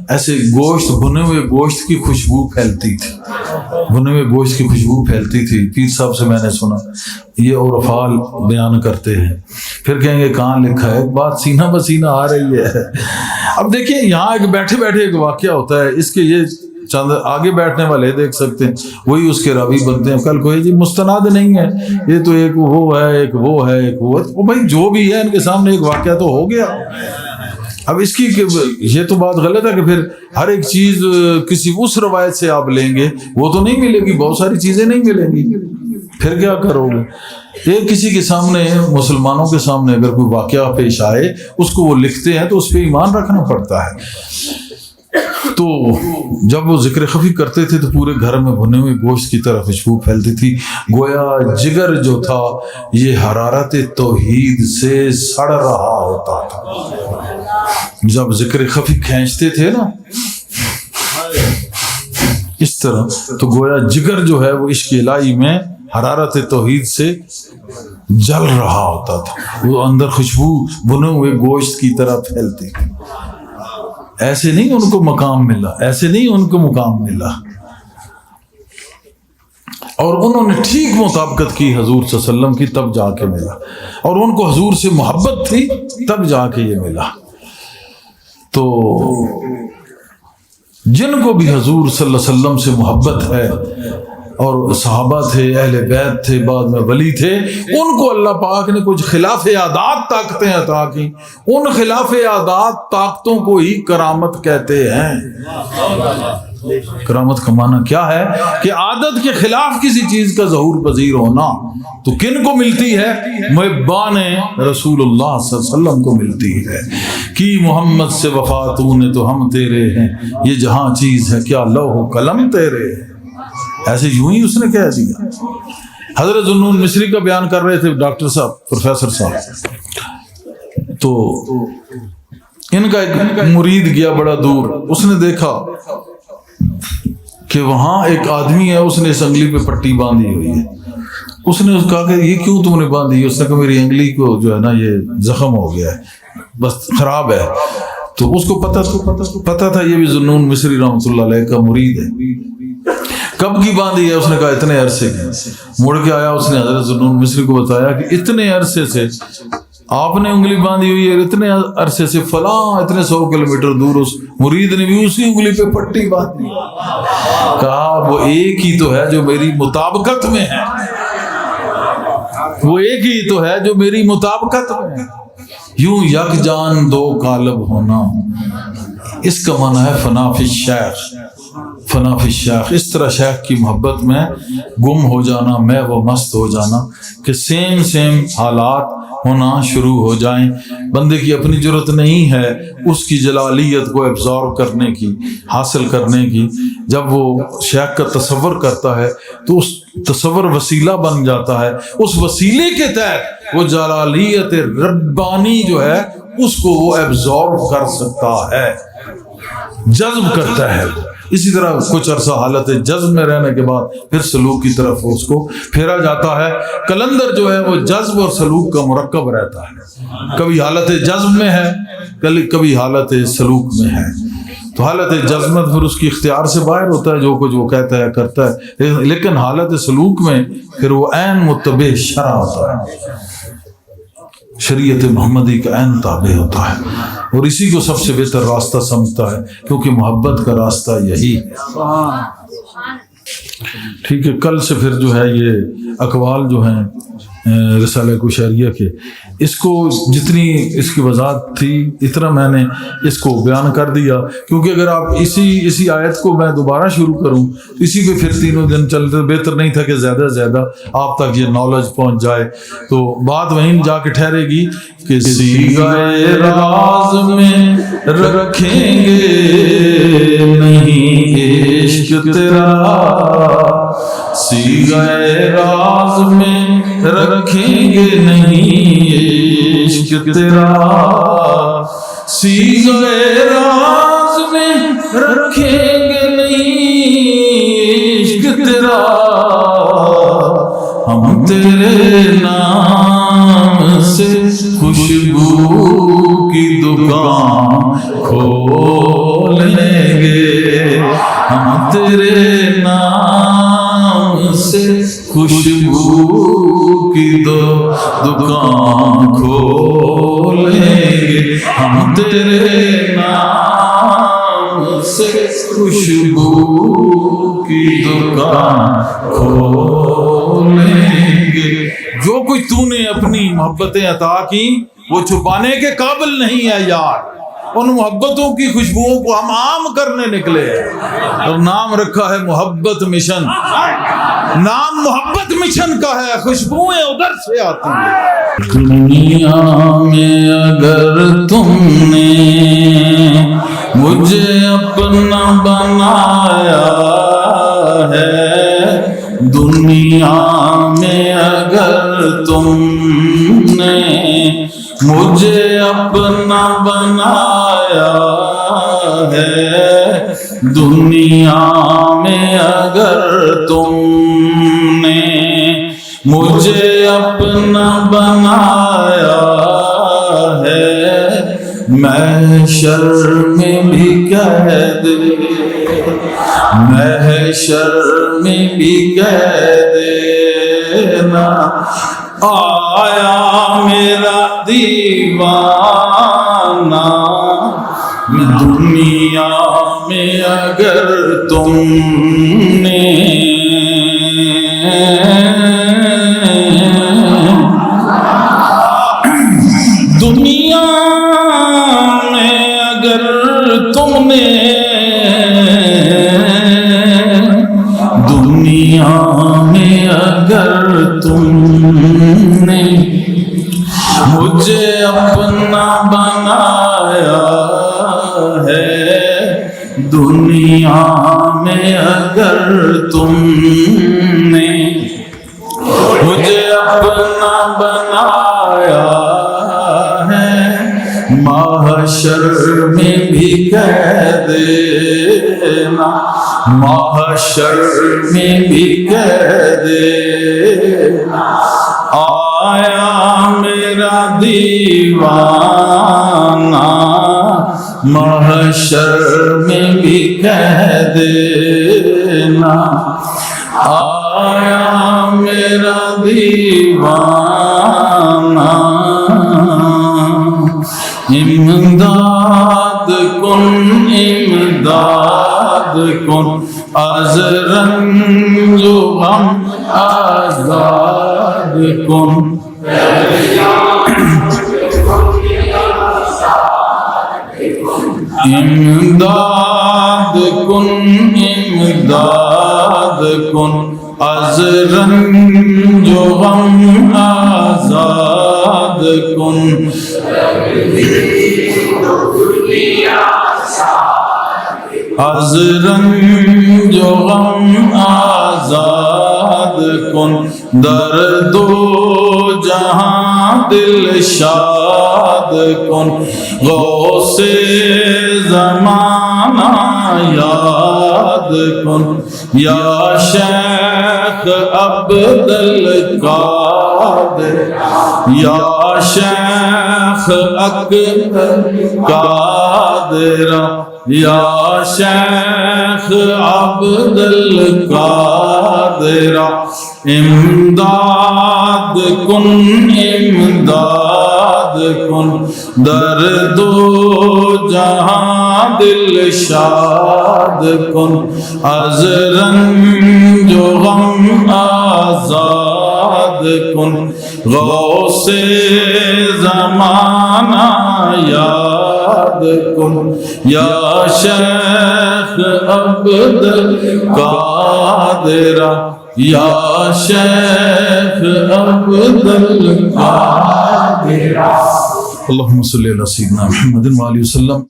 Speaker 1: ایسے گوشت، بھنے ہوئے گوشت کی خوشبو پھیلتی تھی، بھنے ہوئے گوشت کی خوشبو پھیلتی تھی۔ پیر صاحب سے میں نے سنا، یہ اور افعال بیان کرتے ہیں، پھر کہیں گے کہاں لکھا ہے، ایک بات سینہ بسینہ آ رہی ہے۔ اب دیکھیں یہاں ایک بیٹھے بیٹھے ایک واقعہ ہوتا ہے، اس کے یہ چند آگے بیٹھنے والے دیکھ سکتے ہیں، وہی اس کے راوی بنتے ہیں۔ کل کو جی مستند نہیں ہے، یہ تو ایک وہ ہے، ایک وہ ہے، ایک وہ ہے، بھائی جو بھی ہے ان کے سامنے ایک واقعہ تو ہو گیا۔ اب اس کی یہ تو بات غلط ہے کہ پھر ہر ایک چیز کسی اس روایت سے آپ لیں گے، وہ تو نہیں ملے گی، بہت ساری چیزیں نہیں ملیں گی، پھر کیا کرو گے؟ ایک کسی کے سامنے، مسلمانوں کے سامنے اگر کوئی واقعہ پیش آئے، اس کو وہ لکھتے ہیں تو اس پہ ایمان رکھنا پڑتا ہے۔ تو جب وہ ذکر خفی کرتے تھے تو پورے گھر میں بھنے ہوئے گوشت کی طرف خوشبو پھیلتی تھی، گویا جگر جو تھا یہ حرارت توحید سے سڑ رہا ہوتا تھا۔ جب ذکر خفی کھینچتے تھے نا اس طرح، تو گویا جگر جو ہے وہ عشق الہی میں حرارت توحید سے جل رہا ہوتا تھا، وہ اندر خوشبو بھنے ہوئے گوشت کی طرح پھیلتی تھی۔ ایسے نہیں ان کو مقام ملا، ایسے نہیں ان کو مقام ملا، اور انہوں نے ٹھیک مطابقت کی حضور صلی اللہ علیہ وسلم کی، تب جا کے ملا، اور ان کو حضور سے محبت تھی تب جا کے یہ ملا۔ تو جن کو بھی حضور صلی اللہ علیہ وسلم سے محبت ہے، اور صحابہ تھے، اہل بیت تھے، بعد میں ولی تھے، ان کو اللہ پاک نے کچھ خلاف عادات طاقتیں عطا کی، ان خلاف عادات طاقتوں کو ہی کرامت کہتے ہیں۔ کرامت کا معنی کیا ہے؟ کہ عادت کے خلاف کسی چیز کا ظہور پذیر ہونا۔ تو کن کو ملتی ہے؟ محبان رسول اللہ صلی اللہ علیہ وسلم کو ملتی ہے۔ کی محمد سے وفا تو نے تو ہم تیرے ہیں، یہ جہاں چیز ہے کیا لوح و قلم تیرے۔ ایسے یوں ہی اس نے کہہ دیا۔ حضرت ذوالنون مصری کا بیان کر رہے تھے ڈاکٹر صاحب، پروفیسر صاحب، تو ان کا ایک مرید گیا بڑا دور، اس نے دیکھا کہ وہاں ایک آدمی ہے، اس نے اس انگلی پہ پٹی باندھی ہوئی ہے۔ اس نے کہا کہ یہ کیوں تم نے باندھی؟ اس نے کہا میری انگلی کو جو ہے نا یہ زخم ہو گیا ہے، بس خراب ہے۔ تو اس کو پتا تھا یہ بھی ذوالنون مصری رحمۃ اللہ علیہ کا مرید ہے۔ کب کی باندھی ہے؟ اس نے کہا اتنے عرصے کی۔ مڑ کے آیا، اس نے حضرت ذوالنون مصری کو بتایا کہ اتنے عرصے سے آپ نے انگلی باندھی ہوئی ہے، اتنے عرصے سے فلاں اتنے 100 کلومیٹر دور اس مرید نے بھی اسی انگلی پہ پٹی باندھی۔ کہا وہ ایک ہی تو ہے جو میری مطابقت میں ہے، وہ ایک ہی تو ہے جو میری مطابقت میں ہے۔ یوں یک جان دو قالب ہونا، اس کا معنی ہے فنا فی الشیخ، فنا فی الشیخ، اس طرح شیخ کی محبت میں گم ہو جانا، میں وہ مست ہو جانا کہ سیم حالات ہونا شروع ہو جائیں۔ بندے کی اپنی جرت نہیں ہے اس کی جلالیت کو ایبزارو کرنے کی، حاصل کرنے کی۔ جب وہ شیخ کا تصور کرتا ہے تو اس تصور وسیلہ بن جاتا ہے، اس وسیلے کے تحت وہ جلالیت ربانی جو ہے اس کو وہ ایبزارو کر سکتا ہے، جذب کرتا ہے۔ اسی طرح کچھ عرصہ حالت جذب میں رہنے کے بعد پھر سلوک کی طرف اس کو پھیرا جاتا ہے۔ کلندر جو ہے وہ جذب اور سلوک کا مرکب رہتا ہے، کبھی حالت جذب میں ہے، کبھی حالت سلوک میں ہے۔ تو حالت جذب میں پھر اس کی اختیار سے باہر ہوتا ہے، جو کچھ وہ کہتا ہے کرتا ہے، لیکن حالت سلوک میں پھر وہ عین متبع شرع ہوتا ہے۔ شریعت محمدی کا عین تابع ہوتا ہے اور اسی کو سب سے بہتر راستہ سمجھتا ہے، کیونکہ محبت کا راستہ یہی ہے۔ ٹھیک ہے، کل سے پھر جو ہے یہ اقوال جو ہیں رسالہ کوشیریہ کے، اس کو جتنی اس کی وضاحت تھی اتنا میں نے اس کو بیان کر دیا، کیونکہ اگر آپ اسی آیت کو میں دوبارہ شروع کروں اسی پہ پھر تینوں دن چلتے، بہتر نہیں تھا کہ زیادہ سے زیادہ آپ تک یہ نالج پہنچ جائے، تو بات وہیں جا کے ٹھہرے گی کہ سیغۂ راز میں رکھیں گے نہیں عشق تیرا، سیغۂ راز میں رکھیں گے نہیں عشق تیرا، سیغۂ راز میں رکھیں گے نہیں عشق تیرا، ہم تیرے نام سے خوشبو کی دکان کھولیں گے، ہم تیرے نام سے خوشبو کی دکان کھولیں گے، ہم تیرے نام سے خوشبو کی دکان کھولیں گے۔ جو کچھ تو نے اپنی محبتیں عطا کی وہ چھپانے کے قابل نہیں ہے یار، ان محبتوں کی خوشبوؤں کو ہم عام کرنے نکلے اور نام رکھا ہے محبت مشن، نام محبت مشن کا ہے، خوشبوئیں ادھر سے آتی ہیں۔ دنیا میں اگر تم نے مجھے اپنا بنایا ہے، دنیا میں اگر تم نے مجھے اپنا بنایا ہے، دنیا میں اگر تم نے مجھے اپنا بنایا ہے، محشر میں بھی کہہ دے، محشر میں بھی کہہ دینا، آیا میرا دیوانہ دنیا میں اگر تم نے دنیا میں اگر تم نے دنیا میں اگر تم نے مجھے اپنا بنایا ہے، دنیا میں اگر تم نے مجھے اپنا بنایا ہے، محشر میں بھی کہہ دینا، محشر میں بھی کہہ دینا، آیا میرا دیوانہ محشر میں بھی کہہ دینا، آیا میرا دیوانہ، امداد کن امداد کن از رنج و غم آزاد کن، امداد کن امداد کن از رنج و غم آزاد کن، از رنج و غم آزاد کن، درد و جہاں دل شاد کن، غوث زمانہ یاد کن، یا شیخ عبدالقادر، یا شیخ قادر، یا شیخ عبدالقادر، امداد کن امداد کن درد و جہاں دل شاد کن از رنج و غم آزاد کن غوث زمانہ یاد کن یا شیخ عبد القادر یا شیخ عبد القادر. اللہم صلی علی سیدنا محمد وآلہ وسلم.